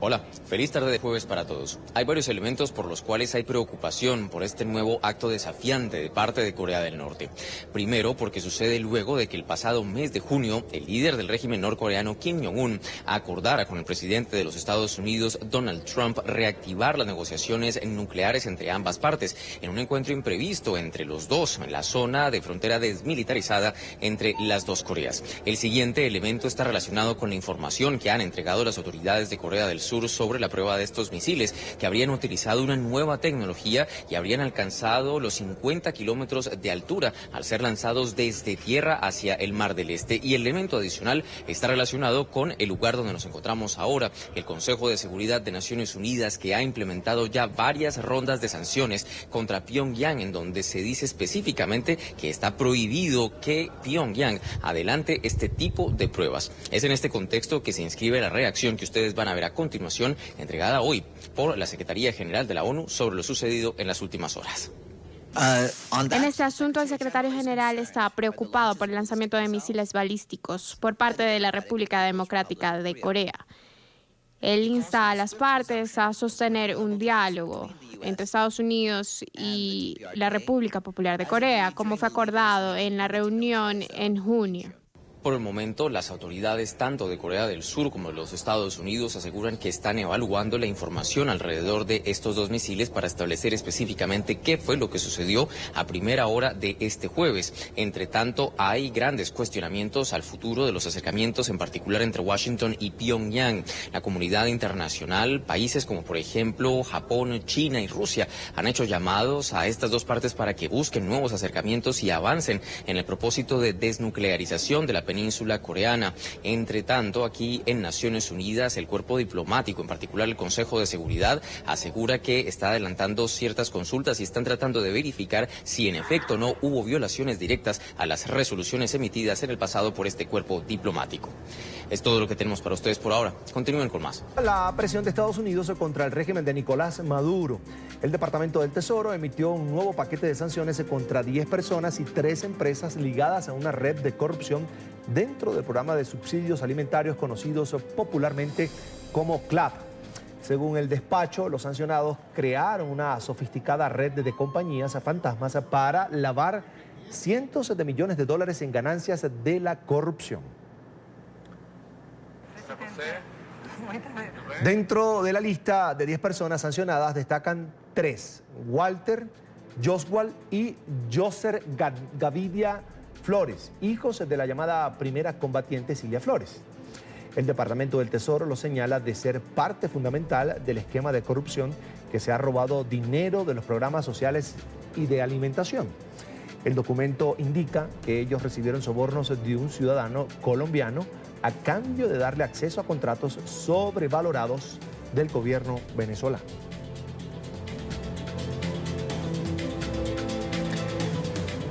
Hola, feliz tarde de jueves para todos. Hay varios elementos por los cuales hay preocupación por este nuevo acto desafiante de parte de Corea del Norte. Primero, porque sucede luego de que el pasado mes de junio, el líder del régimen norcoreano Kim Jong-un acordara con el presidente de los Estados Unidos, Donald Trump, reactivar las negociaciones nucleares entre ambas partes, en un encuentro imprevisto entre los dos, en la zona de frontera desmilitarizada entre las dos Coreas. El siguiente elemento está relacionado con la información que han entregado las autoridades de Corea del Sur Sur sobre la prueba de estos misiles, que habrían utilizado una nueva tecnología y habrían alcanzado los 50 kilómetros de altura al ser lanzados desde tierra hacia el Mar del Este. Y el elemento adicional está relacionado con el lugar donde nos encontramos ahora, el Consejo de Seguridad de Naciones Unidas, que ha implementado ya varias rondas de sanciones contra Pyongyang, en donde se dice específicamente que está prohibido que Pyongyang adelante este tipo de pruebas. Es en este contexto que se inscribe la reacción que ustedes van a ver a continuación, entregada hoy por la Secretaría General de la ONU sobre lo sucedido en las últimas horas. En este asunto, el secretario general está preocupado por el lanzamiento de misiles balísticos por parte de la República Democrática de Corea. Él insta a las partes a sostener un diálogo entre Estados Unidos y la República Popular de Corea, como fue acordado en la reunión en junio. Por el momento, las autoridades tanto de Corea del Sur como de los Estados Unidos aseguran que están evaluando la información alrededor de estos dos misiles para establecer específicamente qué fue lo que sucedió a primera hora de este jueves. Entre tanto, hay grandes cuestionamientos al futuro de los acercamientos, en particular entre Washington y Pyongyang. La comunidad internacional, países como por ejemplo Japón, China y Rusia, han hecho llamados a estas dos partes para que busquen nuevos acercamientos y avancen en el propósito de desnuclearización de la península coreana. Entre tanto, aquí en Naciones Unidas, el cuerpo diplomático, en particular el Consejo de Seguridad, asegura que está adelantando ciertas consultas y están tratando de verificar si en efecto no hubo violaciones directas a las resoluciones emitidas en el pasado por este cuerpo diplomático. Es todo lo que tenemos para ustedes por ahora. Continúen con más. La presión de Estados Unidos contra el régimen de Nicolás Maduro. El Departamento del Tesoro emitió un nuevo paquete de sanciones contra 10 personas y 3 empresas ligadas a una red de corrupción dentro del programa de subsidios alimentarios conocidos popularmente como CLAP. Según el despacho, los sancionados crearon una sofisticada red de compañías fantasmas para lavar cientos de millones de dólares en ganancias de la corrupción. Dentro de la lista de 10 personas sancionadas destacan 3, Walter, Joswal y Joser Gavidia Flores, hijos de la llamada primera combatiente Cilia Flores. El Departamento del Tesoro los señala de ser parte fundamental del esquema de corrupción que se ha robado dinero de los programas sociales y de alimentación. El documento indica que ellos recibieron sobornos de un ciudadano colombiano a cambio de darle acceso a contratos sobrevalorados del gobierno venezolano.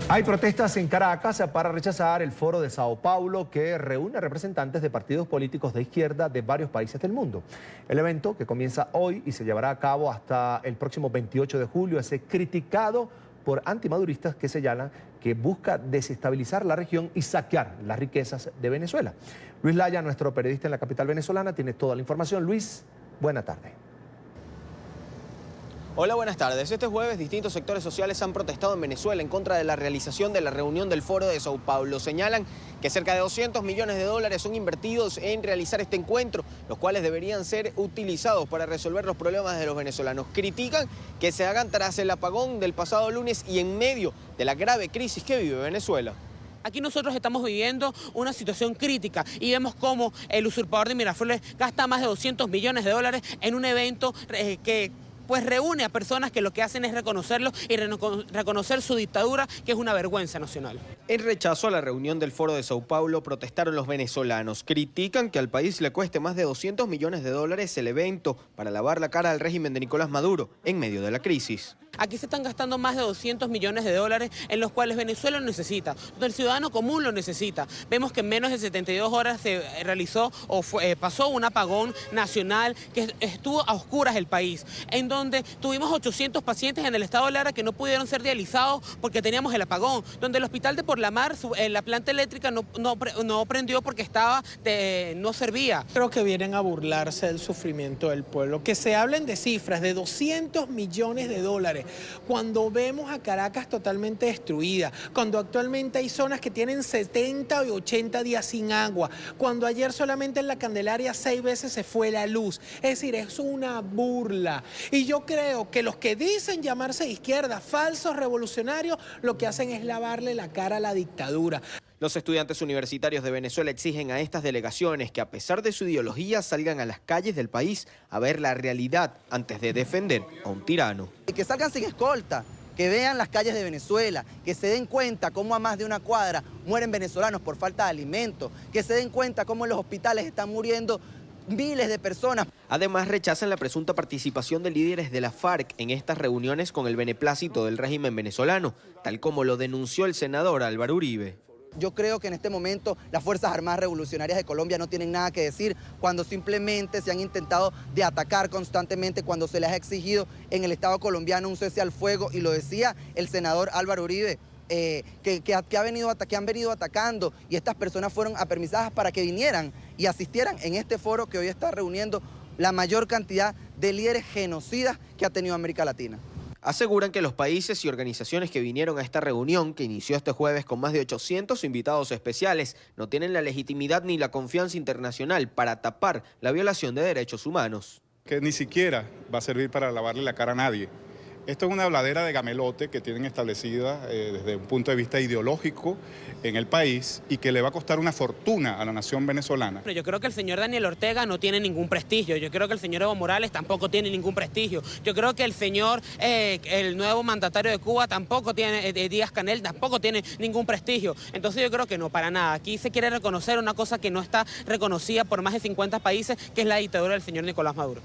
Hay protestas en Caracas para rechazar el Foro de Sao Paulo, que reúne representantes de partidos políticos de izquierda de varios países del mundo. El evento, que comienza hoy y se llevará a cabo hasta el próximo 28 de julio, es criticado por antimaduristas que señalan que busca desestabilizar la región y saquear las riquezas de Venezuela. Luis Laya, nuestro periodista en la capital venezolana, tiene toda la información. Luis, buena tarde. Hola, buenas tardes. Este jueves distintos sectores sociales han protestado en Venezuela en contra de la realización de la reunión del Foro de Sao Paulo. Señalan que cerca de 200 millones de dólares son invertidos en realizar este encuentro, los cuales deberían ser utilizados para resolver los problemas de los venezolanos. Critican que se hagan tras el apagón del pasado lunes y en medio de la grave crisis que vive Venezuela. Aquí nosotros estamos viviendo una situación crítica y vemos cómo el usurpador de Miraflores gasta más de 200 millones de dólares en un evento que pues reúne a personas que lo que hacen es reconocerlo y reconocer su dictadura, que es una vergüenza nacional. En rechazo a la reunión del Foro de Sao Paulo protestaron los venezolanos. Critican que al país le cueste más de 200 millones de dólares el evento para lavar la cara al régimen de Nicolás Maduro en medio de la crisis. Aquí se están gastando más de 200 millones de dólares en los cuales Venezuela lo necesita, donde el ciudadano común lo necesita. Vemos que en menos de 72 horas se realizó pasó un apagón nacional que estuvo a oscuras el país, en donde tuvimos 800 pacientes en el estado de Lara que no pudieron ser dializados porque teníamos el apagón, donde el hospital de Por la Mar, la planta eléctrica no prendió porque no servía. Creo que vienen a burlarse del sufrimiento del pueblo, que se hablen de cifras de 200 millones de dólares, cuando vemos a Caracas totalmente destruida, cuando actualmente hay zonas que tienen 70 y 80 días sin agua, cuando ayer solamente en la Candelaria 6 veces se fue la luz. Es decir, es una burla. Y yo creo que los que dicen llamarse de izquierda, falsos revolucionarios, lo que hacen es lavarle la cara a la dictadura. Los estudiantes universitarios de Venezuela exigen a estas delegaciones que, a pesar de su ideología, salgan a las calles del país a ver la realidad antes de defender a un tirano. Que salgan sin escolta, que vean las calles de Venezuela, que se den cuenta cómo a más de una cuadra mueren venezolanos por falta de alimentos, que se den cuenta cómo en los hospitales están muriendo miles de personas. Además, rechazan la presunta participación de líderes de la FARC en estas reuniones con el beneplácito del régimen venezolano, tal como lo denunció el senador Álvaro Uribe. Yo creo que en este momento las Fuerzas Armadas Revolucionarias de Colombia no tienen nada que decir cuando simplemente se han intentado de atacar constantemente, cuando se les ha exigido en el Estado colombiano un cese al fuego, y lo decía el senador Álvaro Uribe, que han venido atacando, y estas personas fueron apermisadas para que vinieran y asistieran en este foro que hoy está reuniendo la mayor cantidad de líderes genocidas que ha tenido América Latina. Aseguran que los países y organizaciones que vinieron a esta reunión, que inició este jueves con más de 800 invitados especiales, no tienen la legitimidad ni la confianza internacional para tapar la violación de derechos humanos. Que ni siquiera va a servir para lavarle la cara a nadie. Esto es una habladera de gamelote que tienen establecida desde un punto de vista ideológico en el país y que le va a costar una fortuna a la nación venezolana. Yo creo que el señor Daniel Ortega no tiene ningún prestigio. Yo creo que el señor Evo Morales tampoco tiene ningún prestigio. Yo creo que el señor, el nuevo mandatario de Cuba tampoco tiene, Díaz-Canel tampoco tiene ningún prestigio. Entonces yo creo que no, para nada. Aquí se quiere reconocer una cosa que no está reconocida por más de 50 países, que es la dictadura del señor Nicolás Maduro.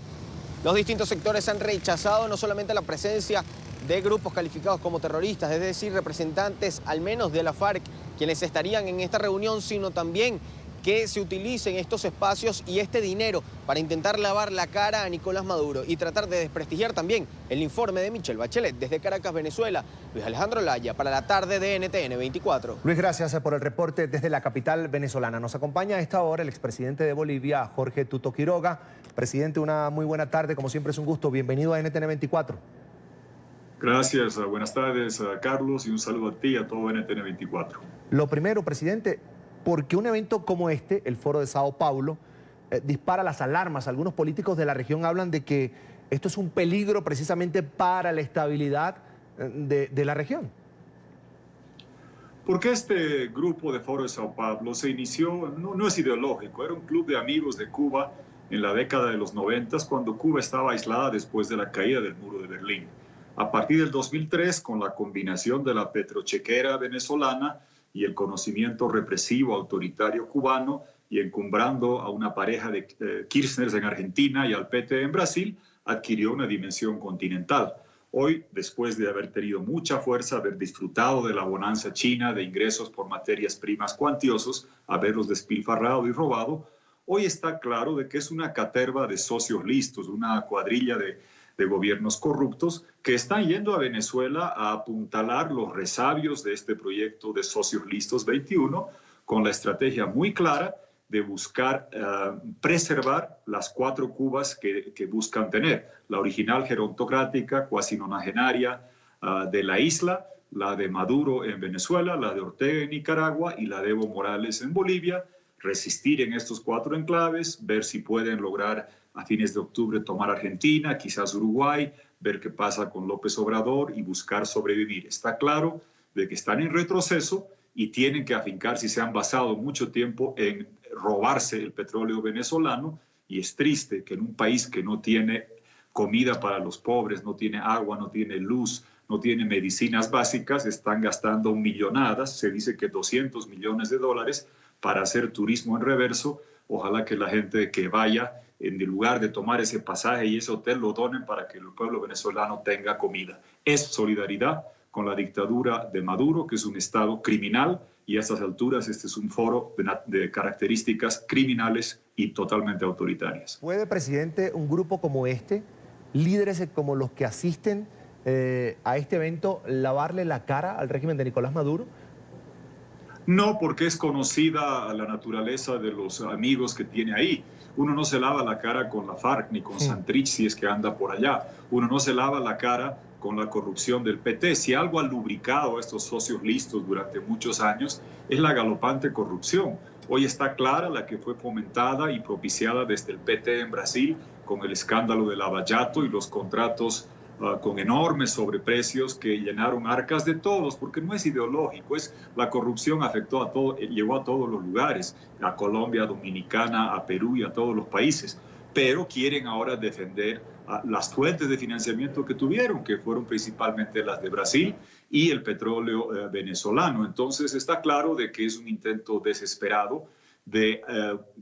Los distintos sectores han rechazado no solamente la presencia de grupos calificados como terroristas, es decir, representantes al menos de la FARC, quienes estarían en esta reunión, sino también que se utilicen estos espacios y este dinero para intentar lavar la cara a Nicolás Maduro y tratar de desprestigiar también el informe de Michelle Bachelet. Desde Caracas, Venezuela, Luis Alejandro Laya, para la tarde de NTN 24. Luis, gracias por el reporte desde la capital venezolana. Nos acompaña a esta hora el expresidente de Bolivia, Jorge Tuto Quiroga. Presidente, una muy buena tarde, como siempre es un gusto. Bienvenido a NTN 24. Gracias, buenas tardes a Carlos y un saludo a ti y a todo NTN 24. Lo primero, presidente, ¿por qué un evento como este, el Foro de Sao Paulo, dispara las alarmas? Algunos políticos de la región hablan de que esto es un peligro precisamente para la estabilidad de la región. Porque este grupo de Foro de Sao Paulo se inició, no es ideológico, era un club de amigos de Cuba en la década de los 90, cuando Cuba estaba aislada después de la caída del muro de Berlín. A partir del 2003, con la combinación de la petrochequera venezolana y el conocimiento represivo autoritario cubano, y encumbrando a una pareja de Kirchner en Argentina y al PT en Brasil, adquirió una dimensión continental. Hoy, después de haber tenido mucha fuerza, haber disfrutado de la bonanza china de ingresos por materias primas cuantiosos, haberlos despilfarrado y robado, hoy está claro de que es una caterva de socios listos, una cuadrilla de gobiernos corruptos que están yendo a Venezuela a apuntalar los resabios de este proyecto de Socios Listos 21, con la estrategia muy clara de buscar preservar las 4 Cubas que buscan tener. La original gerontocrática, cuasi nonagenaria de la isla, la de Maduro en Venezuela, la de Ortega en Nicaragua y la de Evo Morales en Bolivia. Resistir en estos 4 enclaves, ver si pueden lograr a fines de octubre tomar Argentina, quizás Uruguay, ver qué pasa con López Obrador y buscar sobrevivir. Está claro de que están en retroceso y tienen que afincar si se han basado mucho tiempo en robarse el petróleo venezolano, y es triste que en un país que no tiene comida para los pobres, no tiene agua, no tiene luz, no tiene medicinas básicas, están gastando millonadas, se dice que $200 millones para hacer turismo en reverso. Ojalá que la gente que vaya, en lugar de tomar ese pasaje y ese hotel, lo donen para que el pueblo venezolano tenga comida. Es solidaridad con la dictadura de Maduro, que es un Estado criminal, y a estas alturas este es un foro de características criminales y totalmente autoritarias. ¿Puede, presidente, un grupo como este, líderes como los que asisten a este evento, lavarle la cara al régimen de Nicolás Maduro? No, porque es conocida la naturaleza de los amigos que tiene ahí. Uno no se lava la cara con la FARC ni con Santrich si es que anda por allá. Uno no se lava la cara con la corrupción del PT. Si algo ha lubricado a estos socios listos durante muchos años es la galopante corrupción. Hoy está clara la que fue fomentada y propiciada desde el PT en Brasil con el escándalo de Lava Jato y los contratos con enormes sobreprecios que llenaron arcas de todos, porque no es ideológico, la corrupción afectó a todo, llegó a todos los lugares, a Colombia, a Dominicana, a Perú y a todos los países, pero quieren ahora defender las fuentes de financiamiento que tuvieron, que fueron principalmente las de Brasil y el petróleo venezolano. Entonces está claro de que es un intento desesperado de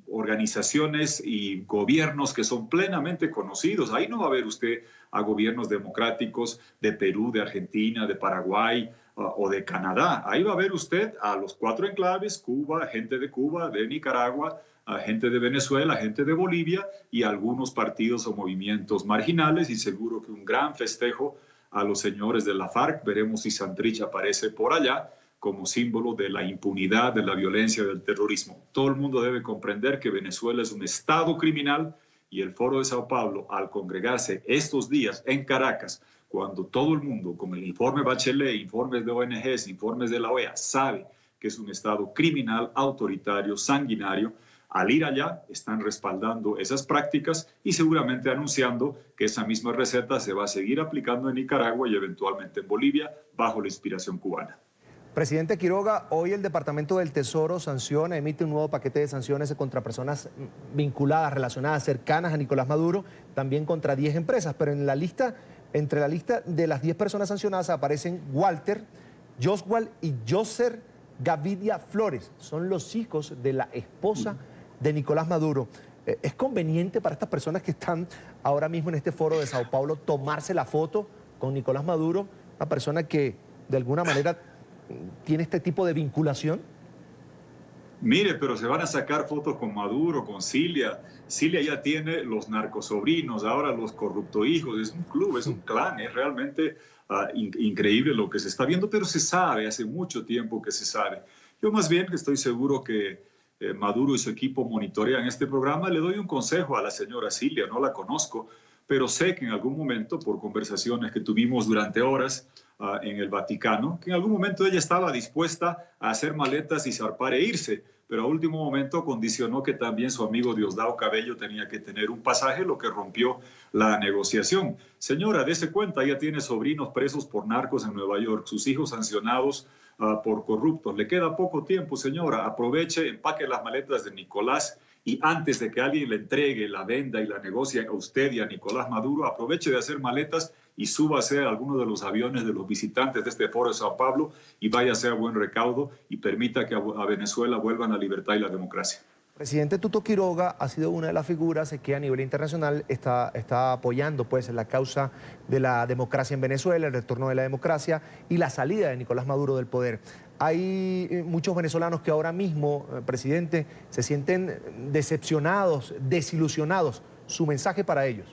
organizaciones y gobiernos que son plenamente conocidos. Ahí no va a ver usted a gobiernos democráticos de Perú, de Argentina, de Paraguay o de Canadá. Ahí va a ver usted a los 4 enclaves, Cuba, gente de Cuba, de Nicaragua, gente de Venezuela, gente de Bolivia y algunos partidos o movimientos marginales, y seguro que un gran festejo a los señores de la FARC. Veremos si Santrich aparece por allá como símbolo de la impunidad, de la violencia, del terrorismo. Todo el mundo debe comprender que Venezuela es un estado criminal, y el Foro de Sao Paulo, al congregarse estos días en Caracas, cuando todo el mundo, con el informe Bachelet, informes de ONGs, informes de la OEA, sabe que es un estado criminal, autoritario, sanguinario, al ir allá están respaldando esas prácticas y seguramente anunciando que esa misma receta se va a seguir aplicando en Nicaragua y eventualmente en Bolivia bajo la inspiración cubana. Presidente Quiroga, hoy el Departamento del Tesoro emite un nuevo paquete de sanciones contra personas vinculadas, relacionadas, cercanas a Nicolás Maduro, también contra 10 empresas, pero entre la lista de las 10 personas sancionadas aparecen Walter, Joswal y Joser Gavidia Flores. Son los hijos de la esposa de Nicolás Maduro. ¿Es conveniente para estas personas que están ahora mismo en este foro de Sao Paulo tomarse la foto con Nicolás Maduro, una persona que de alguna manera tiene este tipo de vinculación? Mire, pero se van a sacar fotos con Maduro, con Cilia. Cilia ya tiene los narcosobrinos, ahora los corruptohijos. Es un club, es un clan, es realmente increíble lo que se está viendo, pero se sabe, hace mucho tiempo que se sabe. Yo más bien que estoy seguro que Maduro y su equipo monitorean este programa. Le doy un consejo a la señora Cilia, no la conozco, pero sé que en algún momento, por conversaciones que tuvimos durante horas en el Vaticano, que en algún momento ella estaba dispuesta a hacer maletas y zarpar e irse, pero a último momento condicionó que también su amigo Diosdado Cabello tenía que tener un pasaje, lo que rompió la negociación. Señora, dése cuenta, ella tiene sobrinos presos por narcos en Nueva York, sus hijos sancionados por corruptos. Le queda poco tiempo, señora. Aproveche, empaque las maletas de Nicolás y antes de que alguien le entregue, la venda y la negocie a usted y a Nicolás Maduro, aproveche de hacer maletas y súbase a alguno de los aviones de los visitantes de este foro de Sao Paulo y váyase a buen recaudo y permita que a Venezuela vuelvan la libertad y la democracia. Presidente Tuto Quiroga ha sido una de las figuras que a nivel internacional está apoyando pues la causa de la democracia en Venezuela, el retorno de la democracia y la salida de Nicolás Maduro del poder. Hay muchos venezolanos que ahora mismo, presidente, se sienten decepcionados, desilusionados. Su mensaje para ellos.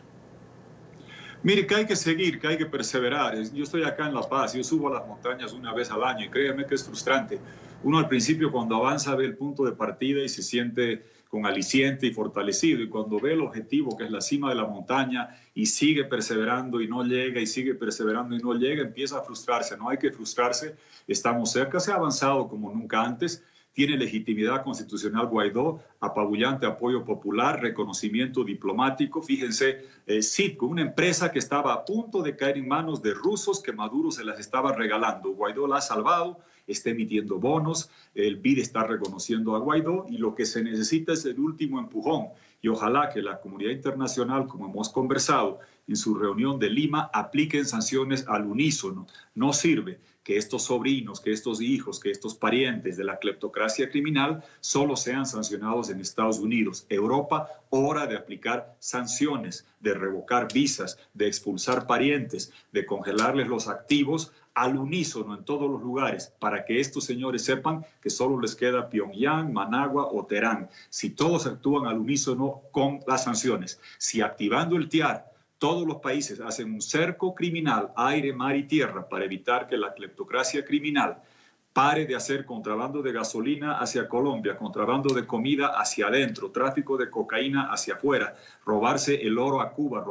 Mire, que hay que seguir, que hay que perseverar. Yo estoy acá en La Paz, yo subo a las montañas una vez al año y créeme que es frustrante. Uno al principio cuando avanza ve el punto de partida y se siente con aliciente y fortalecido, y cuando ve el objetivo que es la cima de la montaña y sigue perseverando y no llega y sigue perseverando y no llega, empieza a frustrarse. No hay que frustrarse, estamos cerca, se ha avanzado como nunca antes. Tiene legitimidad constitucional Guaidó, apabullante apoyo popular, reconocimiento diplomático. Fíjense, Citgo, una empresa que estaba a punto de caer en manos de rusos que Maduro se las estaba regalando. Guaidó la ha salvado, está emitiendo bonos, el BID está reconociendo a Guaidó y lo que se necesita es el último empujón. Y ojalá que la comunidad internacional, como hemos conversado en su reunión de Lima, apliquen sanciones al unísono. No sirve que estos sobrinos, que estos hijos, que estos parientes de la cleptocracia criminal solo sean sancionados en Estados Unidos. Europa, hora de aplicar sanciones, de revocar visas, de expulsar parientes, de congelarles los activos al unísono en todos los lugares, para que estos señores sepan que solo les queda Pyongyang, Managua o Teherán. Si todos actúan al unísono con las sanciones, si activando el TIAR, todos los países hacen un cerco criminal, aire, mar y tierra, para evitar que la cleptocracia criminal pare de hacer contrabando de gasolina hacia Colombia, contrabando de comida hacia adentro, tráfico de cocaína hacia afuera, robarse el oro a Cuba,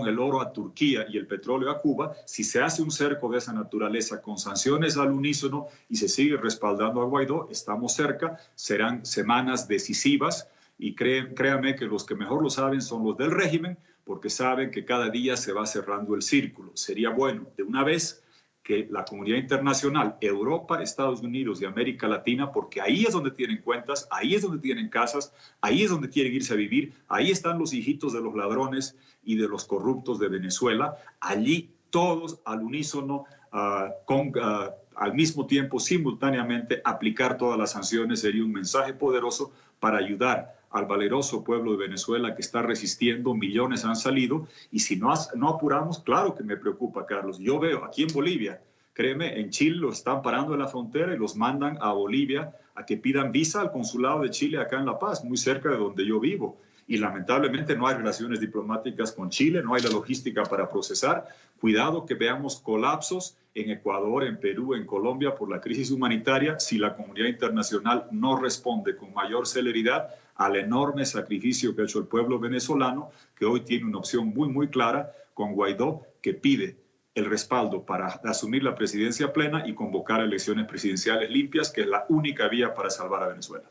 el oro a Turquía y el petróleo a Cuba. Si se hace un cerco de esa naturaleza con sanciones al unísono y se sigue respaldando a Guaidó, estamos cerca, serán semanas decisivas y créanme que los que mejor lo saben son los del régimen, porque saben que cada día se va cerrando el círculo. Sería bueno, de una vez, que la comunidad internacional, Europa, Estados Unidos y América Latina, porque ahí es donde tienen cuentas, ahí es donde tienen casas, ahí es donde quieren irse a vivir, ahí están los hijitos de los ladrones y de los corruptos de Venezuela, allí todos al unísono, al mismo tiempo, simultáneamente, aplicar todas las sanciones sería un mensaje poderoso para ayudar al valeroso pueblo de Venezuela que está resistiendo. Millones han salido y si no apuramos, claro que me preocupa, Carlos. Yo veo aquí en Bolivia, créeme, en Chile los están parando en la frontera y los mandan a Bolivia a que pidan visa al consulado de Chile acá en La Paz, muy cerca de donde yo vivo. Y lamentablemente no hay relaciones diplomáticas con Chile, no hay la logística para procesar. Cuidado que veamos colapsos en Ecuador, en Perú, en Colombia por la crisis humanitaria si la comunidad internacional no responde con mayor celeridad al enorme sacrificio que ha hecho el pueblo venezolano, que hoy tiene una opción muy clara con Guaidó, que pide el respaldo para asumir la presidencia plena y convocar elecciones presidenciales limpias, que es la única vía para salvar a Venezuela.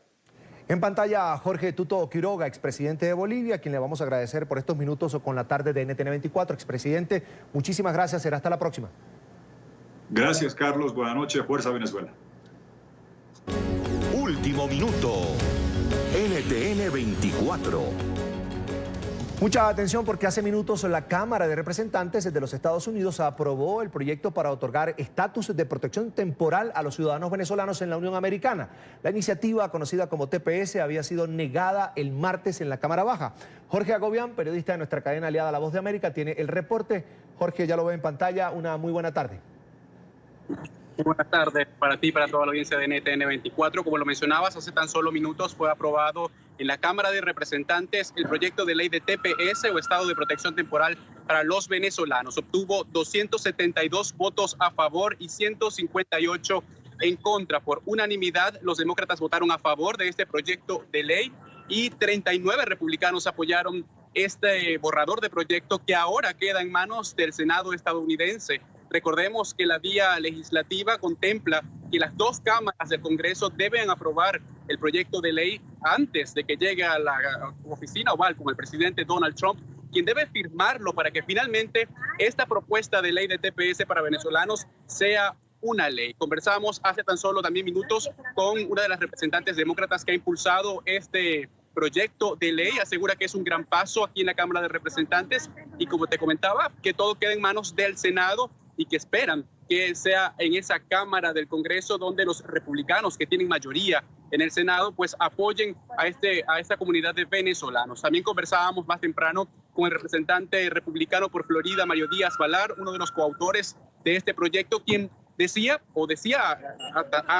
En pantalla, Jorge Tuto Quiroga, expresidente de Bolivia, a quien le vamos a agradecer por estos minutos con la tarde de NTN 24. Expresidente, muchísimas gracias. Será hasta la próxima. Gracias, Carlos. Buenas noches. Fuerza Venezuela. Último minuto. NTN 24. Mucha atención porque hace minutos la Cámara de Representantes de los Estados Unidos aprobó el proyecto para otorgar estatus de protección temporal a los ciudadanos venezolanos en la Unión Americana. La iniciativa, conocida como TPS, había sido negada el martes en la Cámara Baja. Jorge Agobián, periodista de nuestra cadena aliada La Voz de América, tiene el reporte. Jorge, ya lo ve en pantalla. Una muy buena tarde. Buenas tardes para ti y para toda la audiencia de NTN 24. Como lo mencionabas, hace tan solo minutos fue aprobado en la Cámara de Representantes el proyecto de ley de TPS o Estado de Protección Temporal para los venezolanos. Obtuvo 272 votos a favor y 158 en contra. Por unanimidad, los demócratas votaron a favor de este proyecto de ley y 39 republicanos apoyaron este borrador de proyecto que ahora queda en manos del Senado estadounidense. Recordemos que la vía legislativa contempla que las dos cámaras del Congreso deben aprobar el proyecto de ley antes de que llegue a la oficina oval con el presidente Donald Trump, quien debe firmarlo para que finalmente esta propuesta de ley de TPS para venezolanos sea una ley. Conversamos hace tan solo también minutos con una de las representantes demócratas que ha impulsado este proyecto de ley. Asegura que es un gran paso aquí en la Cámara de Representantes y, como te comentaba, que todo queda en manos del Senado y que esperan que sea en esa Cámara del Congreso donde los republicanos que tienen mayoría en el Senado pues apoyen a esta comunidad de venezolanos. También conversábamos más temprano con el representante republicano por Florida, Mario Díaz Valar, uno de los coautores de este proyecto, quien decía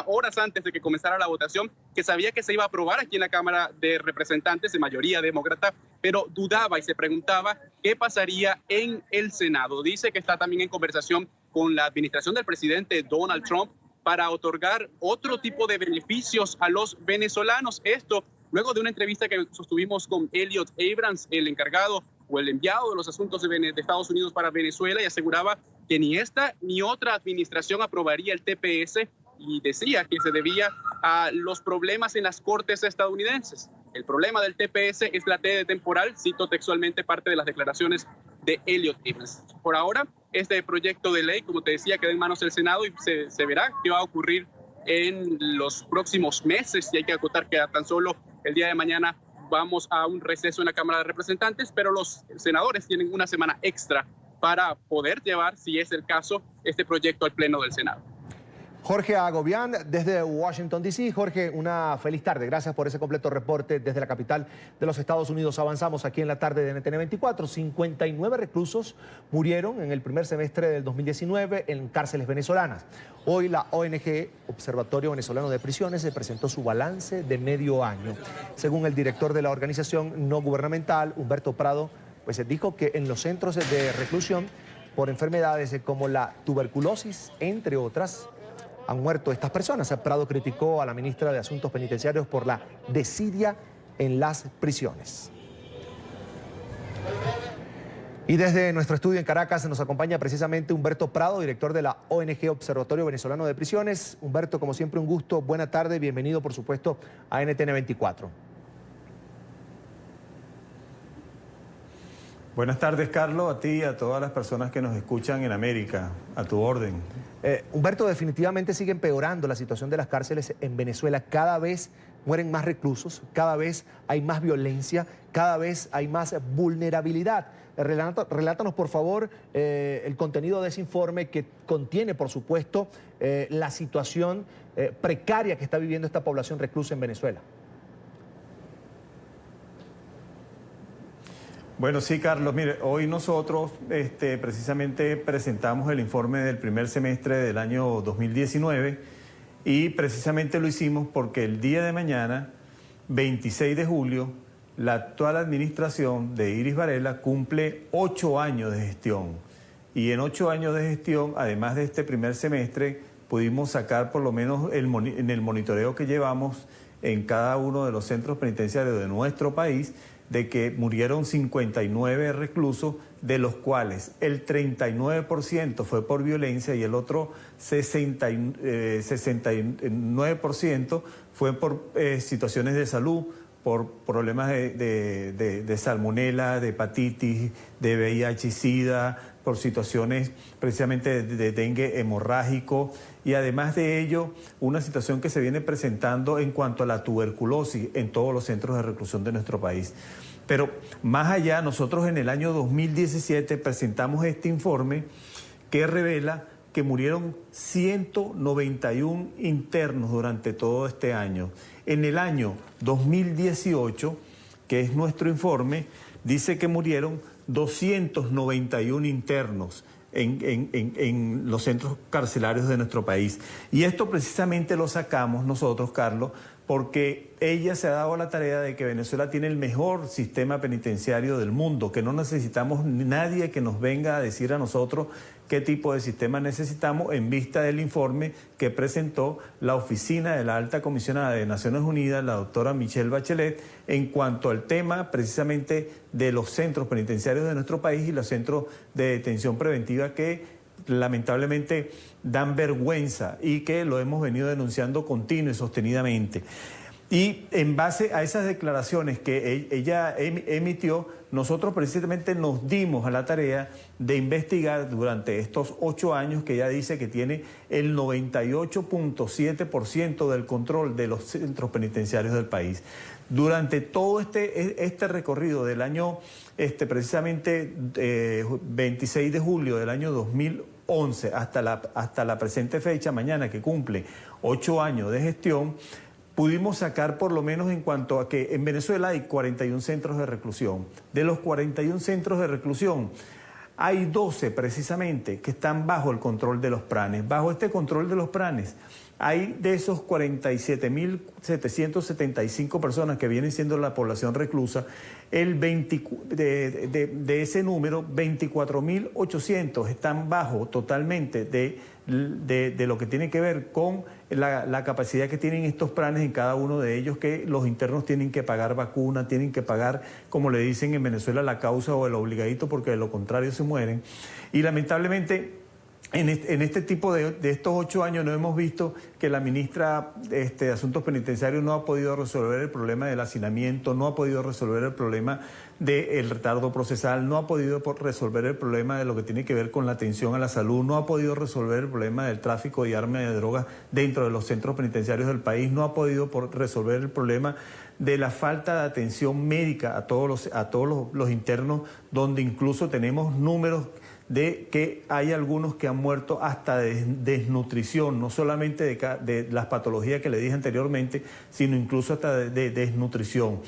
horas antes de que comenzara la votación que sabía que se iba a aprobar aquí en la Cámara de Representantes de mayoría demócrata, pero dudaba y se preguntaba qué pasaría en el Senado. Dice que está también en conversación con la administración del presidente Donald Trump para otorgar otro tipo de beneficios a los venezolanos. Esto luego de una entrevista que sostuvimos con Elliot Abrams, el encargado o el enviado de los asuntos de Estados Unidos para Venezuela, y aseguraba que ni esta ni otra administración aprobaría el TPS y decía que se debía a los problemas en las cortes estadounidenses. El problema del TPS es la T temporal, cito textualmente parte de las declaraciones de Elliot Abrams. Por ahora, este proyecto de ley, como te decía, queda en manos del Senado y se verá qué va a ocurrir en los próximos meses. Y hay que acotar que tan solo el día de mañana vamos a un receso en la Cámara de Representantes, pero los senadores tienen una semana extra para poder llevar, si es el caso, este proyecto al Pleno del Senado. Jorge Agobián, desde Washington, D.C. Jorge, una feliz tarde. Gracias por ese completo reporte desde la capital de los Estados Unidos. Avanzamos aquí en la tarde de NTN 24. 59 reclusos murieron en el primer semestre del 2019 en cárceles venezolanas. Hoy la ONG, Observatorio Venezolano de Prisiones, se presentó su balance de medio año. Según el director de la organización no gubernamental, Humberto Prado, pues se dijo que en los centros de reclusión por enfermedades como la tuberculosis, entre otras, han muerto estas personas. Prado criticó a la ministra de Asuntos Penitenciarios por la desidia en las prisiones. Y desde nuestro estudio en Caracas nos acompaña precisamente Humberto Prado, director de la ONG Observatorio Venezolano de Prisiones. Humberto, como siempre, un gusto. Buena tarde. Bienvenido, por supuesto, a NTN 24. Buenas tardes, Carlos, a ti y a todas las personas que nos escuchan en América. A tu orden. Humberto, definitivamente sigue empeorando la situación de las cárceles en Venezuela. Cada vez mueren más reclusos, cada vez hay más violencia, cada vez hay más vulnerabilidad. Relátanos, por favor, el contenido de ese informe que contiene, por supuesto, la situación precaria que está viviendo esta población reclusa en Venezuela. Bueno, sí, Carlos, mire, hoy nosotros precisamente presentamos el informe del primer semestre del año 2019 y precisamente lo hicimos porque el día de mañana, 26 de julio, la actual administración de Iris Varela cumple 8 años de gestión. Y en 8 años de gestión, además de este primer semestre, pudimos sacar por lo menos en el monitoreo que llevamos en cada uno de los centros penitenciarios de nuestro país, de que murieron 59 reclusos, de los cuales el 39% fue por violencia y el otro 69% fue por situaciones de salud, por problemas de salmonela, de hepatitis, de VIH-Sida, por situaciones precisamente de dengue hemorrágico y además de ello una situación que se viene presentando en cuanto a la tuberculosis en todos los centros de reclusión de nuestro país. Pero más allá, nosotros en el año 2017 presentamos este informe que revela que murieron 191 internos durante todo este año. En el año 2018, que es nuestro informe, dice que murieron 291 internos en los centros carcelarios de nuestro país. Y esto precisamente lo sacamos nosotros, Carlos, porque ella se ha dado la tarea de que Venezuela tiene el mejor sistema penitenciario del mundo, que no necesitamos nadie que nos venga a decir a nosotros qué tipo de sistema necesitamos en vista del informe que presentó la oficina de la Alta Comisionada de Naciones Unidas, la doctora Michelle Bachelet, en cuanto al tema precisamente de los centros penitenciarios de nuestro país y los centros de detención preventiva que lamentablemente dan vergüenza y que lo hemos venido denunciando continuo y sostenidamente. Y en base a esas declaraciones que ella emitió, nosotros precisamente nos dimos a la tarea de investigar durante estos 8 años que ella dice que tiene el 98.7% del control de los centros penitenciarios del país. Durante todo este recorrido del año, precisamente 26 de julio del año 2011 hasta la presente fecha, mañana que cumple 8 años de gestión, pudimos sacar por lo menos en cuanto a que en Venezuela hay 41 centros de reclusión. De los 41 centros de reclusión, hay 12 precisamente que están bajo el control de los PRANES. Bajo este control de los PRANES, hay de esos 47.775 personas que vienen siendo la población reclusa, de ese número, 24.800 están bajo totalmente de lo que tiene que ver con la capacidad que tienen estos planes en cada uno de ellos, que los internos tienen que pagar vacuna, tienen que pagar, como le dicen en Venezuela, la causa o el obligadito, porque de lo contrario se mueren. Y lamentablemente en este tipo de estos 8 años no hemos visto que la ministra de Asuntos Penitenciarios no ha podido resolver el problema del hacinamiento, no ha podido resolver el problema del retardo procesal, no ha podido resolver el problema de lo que tiene que ver con la atención a la salud, no ha podido resolver el problema del tráfico de armas y de drogas dentro de los centros penitenciarios del país, no ha podido resolver el problema de la falta de atención médica a todos los internos, donde incluso tenemos números de que hay algunos que han muerto hasta de desnutrición, no solamente de las patologías que le dije anteriormente, sino incluso hasta de desnutrición.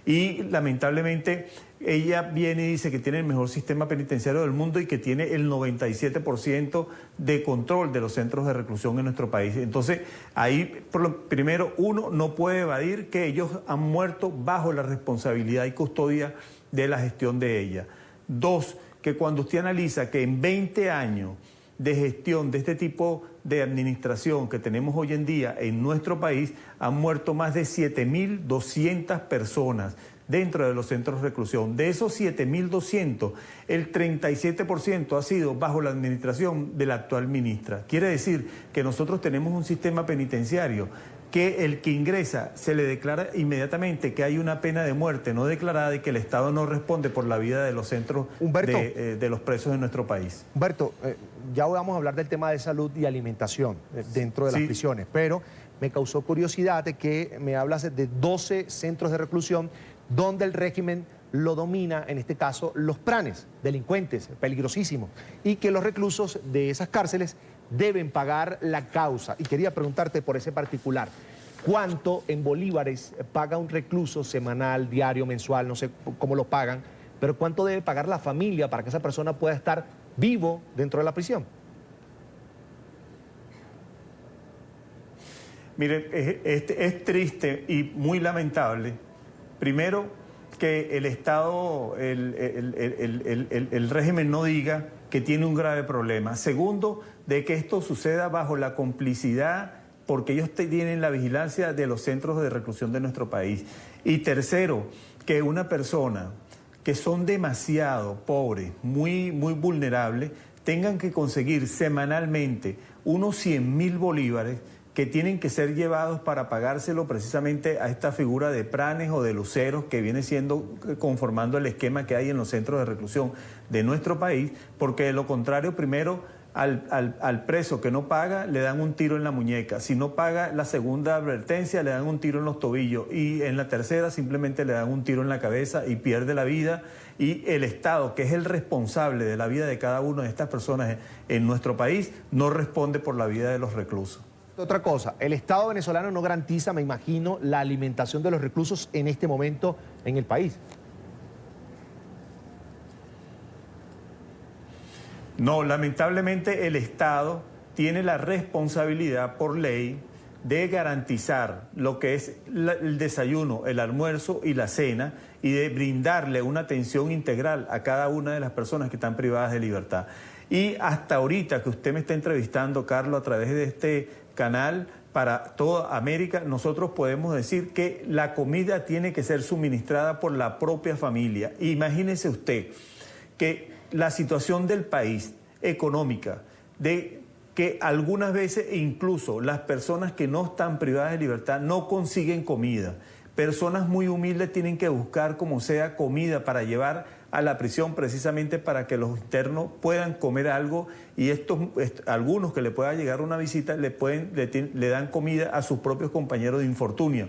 Y lamentablemente ella viene y dice que tiene el mejor sistema penitenciario del mundo y que tiene el 97% de control de los centros de reclusión en nuestro país. Entonces, ahí, primero, uno no puede evadir que ellos han muerto bajo la responsabilidad y custodia de la gestión de ella. 2, que cuando usted analiza que en 20 años de gestión de este tipo de administración que tenemos hoy en día en nuestro país, han muerto más de 7.200 personas dentro de los centros de reclusión. De esos 7.200, el 37% ha sido bajo la administración de la actual ministra. Quiere decir que nosotros tenemos un sistema penitenciario que el que ingresa se le declara inmediatamente que hay una pena de muerte no declarada y que el Estado no responde por la vida de los centros de los presos de nuestro país. Humberto, ya vamos a hablar del tema de salud y alimentación dentro de las prisiones, pero me causó curiosidad de que me hablas de 12 centros de reclusión donde el régimen lo domina, en este caso, los pranes, delincuentes, peligrosísimos, y que los reclusos de esas cárceles deben pagar la causa. Y quería preguntarte por ese particular, ¿cuánto en bolívares paga un recluso semanal, diario, mensual, no sé cómo lo pagan, pero cuánto debe pagar la familia para que esa persona pueda estar vivo dentro de la prisión? Miren, es triste y muy lamentable, primero, que el Estado, el régimen no diga que tiene un grave problema. Segundo, de que esto suceda bajo la complicidad, porque ellos tienen la vigilancia de los centros de reclusión de nuestro país. Y tercero, que una persona que son demasiado pobres, muy vulnerables, tengan que conseguir semanalmente unos 100.000 bolívares que tienen que ser llevados para pagárselo precisamente a esta figura de pranes o de luceros que viene conformando el esquema que hay en los centros de reclusión de nuestro país, porque de lo contrario, primero, al preso que no paga le dan un tiro en la muñeca, si no paga la segunda advertencia le dan un tiro en los tobillos y en la tercera simplemente le dan un tiro en la cabeza y pierde la vida, y el Estado, que es el responsable de la vida de cada una de estas personas en nuestro país, no responde por la vida de los reclusos. Otra cosa, el Estado venezolano no garantiza, me imagino, la alimentación de los reclusos en este momento en el país. No, lamentablemente el Estado tiene la responsabilidad por ley de garantizar lo que es el desayuno, el almuerzo y la cena, y de brindarle una atención integral a cada una de las personas que están privadas de libertad. Y hasta ahorita que usted me está entrevistando, Carlos, a través de este canal para toda América, nosotros podemos decir que la comida tiene que ser suministrada por la propia familia. Imagínese usted que la situación del país económica, de que algunas veces incluso las personas que no están privadas de libertad no consiguen comida. Personas muy humildes tienen que buscar como sea comida para llevar a la prisión precisamente para que los internos puedan comer algo, y algunos que le pueda llegar una visita le dan comida a sus propios compañeros de infortunio,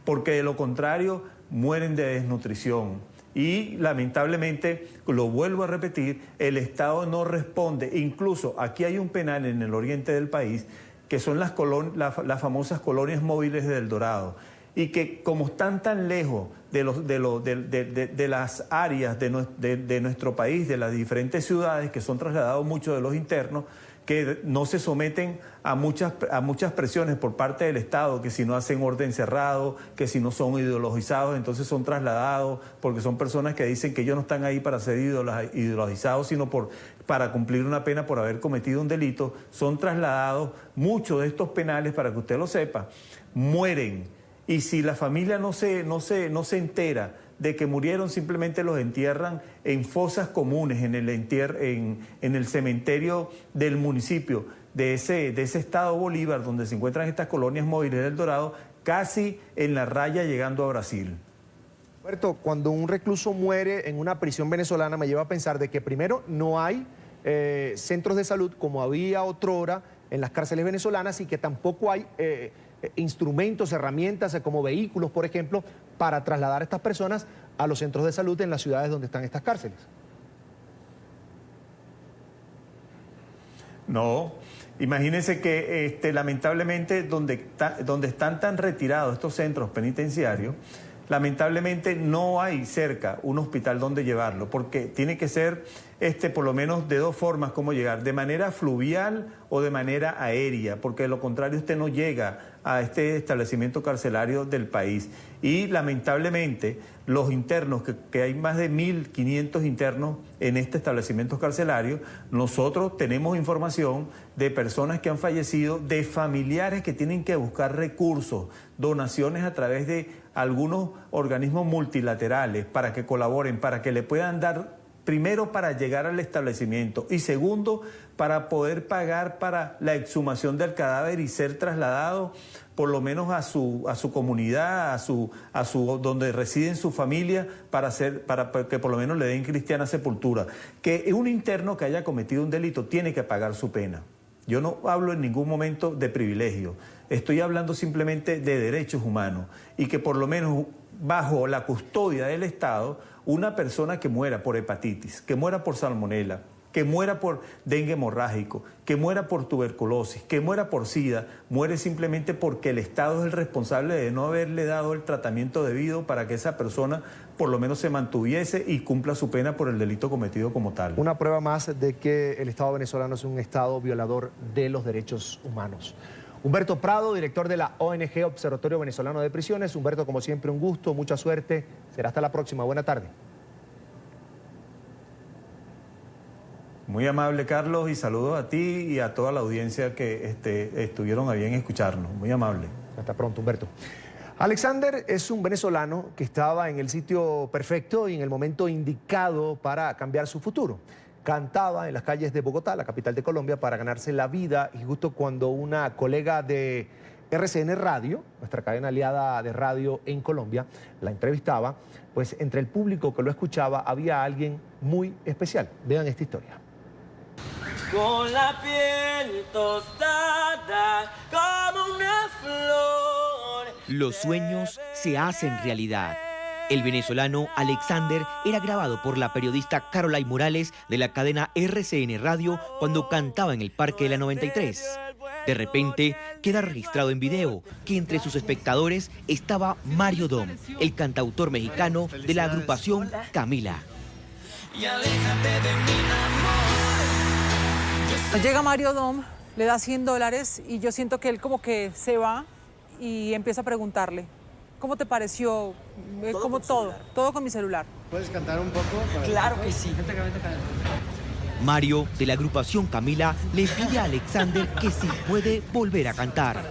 porque de lo contrario mueren de desnutrición. Y lamentablemente, lo vuelvo a repetir, el Estado no responde. Incluso aquí hay un penal en el oriente del país que son las famosas colonias móviles de El Dorado, y que como están tan lejos de las áreas de nuestro país, de las diferentes ciudades, que son trasladados muchos de los internos, que no se someten a muchas presiones por parte del Estado, que si no hacen orden cerrado, que si no son ideologizados, entonces son trasladados, porque son personas que dicen que ellos no están ahí para ser ideologizados, sino para cumplir una pena por haber cometido un delito, son trasladados. Muchos de estos penales, para que usted lo sepa, mueren. Y si la familia no se entera de que murieron, simplemente los entierran en fosas comunes, en el cementerio del municipio de ese estado Bolívar, donde se encuentran estas colonias móviles del Dorado, casi en la raya llegando a Brasil. Roberto, cuando un recluso muere en una prisión venezolana, me lleva a pensar de que primero no hay centros de salud como había otrora en las cárceles venezolanas, y que tampoco hay instrumentos, herramientas como vehículos, por ejemplo, para trasladar a estas personas a los centros de salud en las ciudades donde están estas cárceles. No, imagínense que lamentablemente donde están tan retirados estos centros penitenciarios, lamentablemente no hay cerca un hospital donde llevarlo, porque tiene que ser por lo menos de dos formas como llegar, de manera fluvial o de manera aérea, porque de lo contrario usted no llega a este establecimiento carcelario del país. Y lamentablemente los internos, que hay más de 1.500 internos en este establecimiento carcelario, nosotros tenemos información de personas que han fallecido, de familiares que tienen que buscar recursos, donaciones a través de algunos organismos multilaterales para que colaboren, para que le puedan dar primero para llegar al establecimiento y segundo para poder pagar para la exhumación del cadáver y ser trasladado por lo menos a su comunidad, a su donde residen su familia, para que por lo menos le den cristiana sepultura. Que un interno que haya cometido un delito tiene que pagar su pena. Yo no hablo en ningún momento de privilegio, estoy hablando simplemente de derechos humanos y que por lo menos bajo la custodia del Estado, una persona que muera por hepatitis, que muera por salmonela, que muera por dengue hemorrágico, que muera por tuberculosis, que muera por SIDA, muere simplemente porque el Estado es el responsable de no haberle dado el tratamiento debido para que esa persona por lo menos se mantuviese y cumpla su pena por el delito cometido como tal. Una prueba más de que el Estado venezolano es un Estado violador de los derechos humanos. Humberto Prado, director de la ONG Observatorio Venezolano de Prisiones. Humberto, como siempre, un gusto, mucha suerte. Será hasta la próxima. Buena tarde. Muy amable, Carlos, y saludos a ti y a toda la audiencia que estuvieron a bien escucharnos. Muy amable. Hasta pronto, Humberto. Alexander es un venezolano que estaba en el sitio perfecto y en el momento indicado para cambiar su futuro. Cantaba en las calles de Bogotá, la capital de Colombia, para ganarse la vida, y justo cuando una colega de RCN Radio, nuestra cadena aliada de radio en Colombia, la entrevistaba, pues entre el público que lo escuchaba había alguien muy especial. Vean esta historia. Con la piel tostada como una flor. Los sueños se hacen realidad. El venezolano Alexander era grabado por la periodista Caroline Morales de la cadena RCN Radio cuando cantaba en el Parque de la 93. De repente queda registrado en video que entre sus espectadores estaba Mario Dom, el cantautor mexicano de la agrupación Camila. Y aléjate de mi amor. Llega Mario Dom, le da $100 y yo siento que él como que se va y empieza a preguntarle, ¿cómo te pareció? Como todo con mi celular. ¿Puedes cantar un poco? Claro que sí. Mario, de la agrupación Camila, le pide a Alexander que si puede volver a cantar.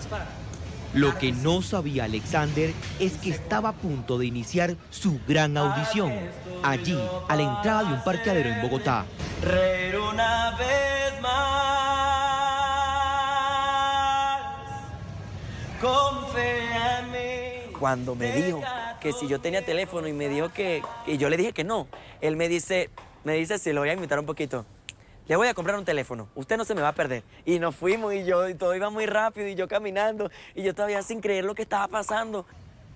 Lo que no sabía Alexander es que estaba a punto de iniciar su gran audición, allí, a la entrada de un parqueadero en Bogotá. Reír una vez más, confía en mí. Cuando me dijo que si yo tenía teléfono y me dijo que yo le dije que no, él me dice, si lo voy a invitar un poquito, le voy a comprar un teléfono, usted no se me va a perder. Y nos fuimos y todo iba muy rápido y yo caminando y yo todavía sin creer lo que estaba pasando.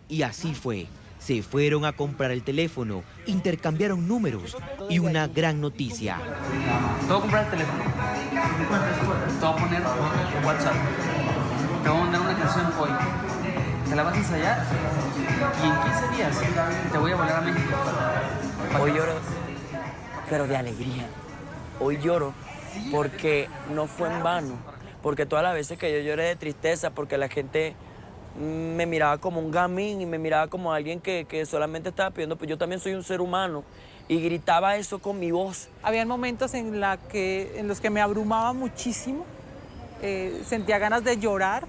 Y así fue. Se fueron a comprar el teléfono, intercambiaron números y una gran noticia. Te voy a comprar el teléfono. Te voy a poner WhatsApp. Te voy a mandar una canción hoy. Te la vas a ensayar y en 15 días te voy a volar a México. Hoy lloro, pero de alegría. Hoy lloro porque no fue en vano. Porque todas las veces que yo lloré de tristeza, porque la gente me miraba como un gamín y me miraba como alguien que solamente estaba pidiendo, pues yo también soy un ser humano, y gritaba eso con mi voz. Habían momentos en los que me abrumaba muchísimo, sentía ganas de llorar,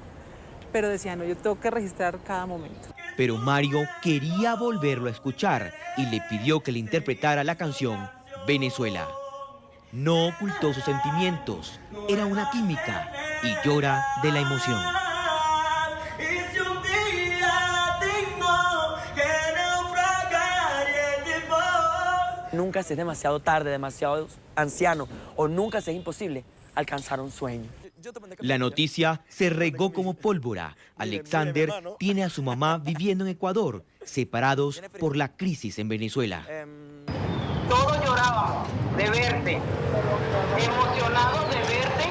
pero decía, no, yo tengo que registrar cada momento. Pero Mario quería volverlo a escuchar y le pidió que le interpretara la canción Venezuela. No ocultó sus sentimientos, era una química y llora de la emoción. Nunca se es demasiado tarde, demasiado anciano, o nunca se es imposible alcanzar un sueño. La noticia se regó como pólvora. Alexander tiene a su mamá viviendo en Ecuador, separados por la crisis en Venezuela. Todos llorábamos de verte, emocionados de verte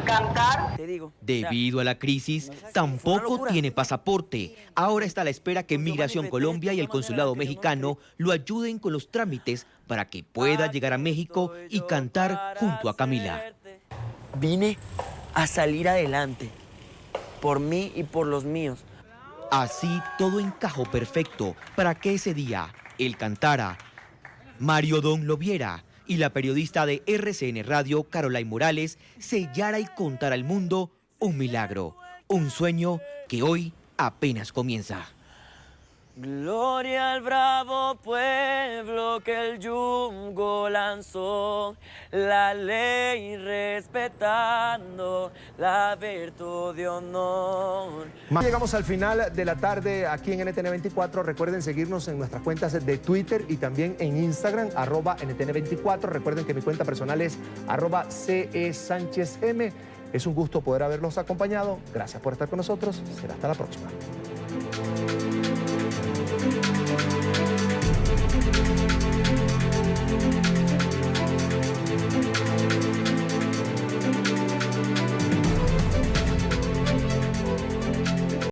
cantar. Debido a la crisis, tampoco tiene pasaporte. Ahora está a la espera que Migración Colombia y el Consulado Mexicano lo ayuden con los trámites para que pueda llegar a México y cantar junto a Camila. Vine a salir adelante, por mí y por los míos. Así todo encajó perfecto para que ese día él cantara, Mario Dom lo viera y la periodista de RCN Radio, Caroline Morales, sellara y contara al mundo un milagro, un sueño que hoy apenas comienza. Gloria al bravo pueblo que el yungo lanzó, la ley respetando la virtud de honor. Llegamos al final de la tarde aquí en NTN24. Recuerden seguirnos en nuestras cuentas de Twitter y también en Instagram, @NTN24. Recuerden que mi cuenta personal es @CESánchezM. Es un gusto poder haberlos acompañado. Gracias por estar con nosotros. Será hasta la próxima.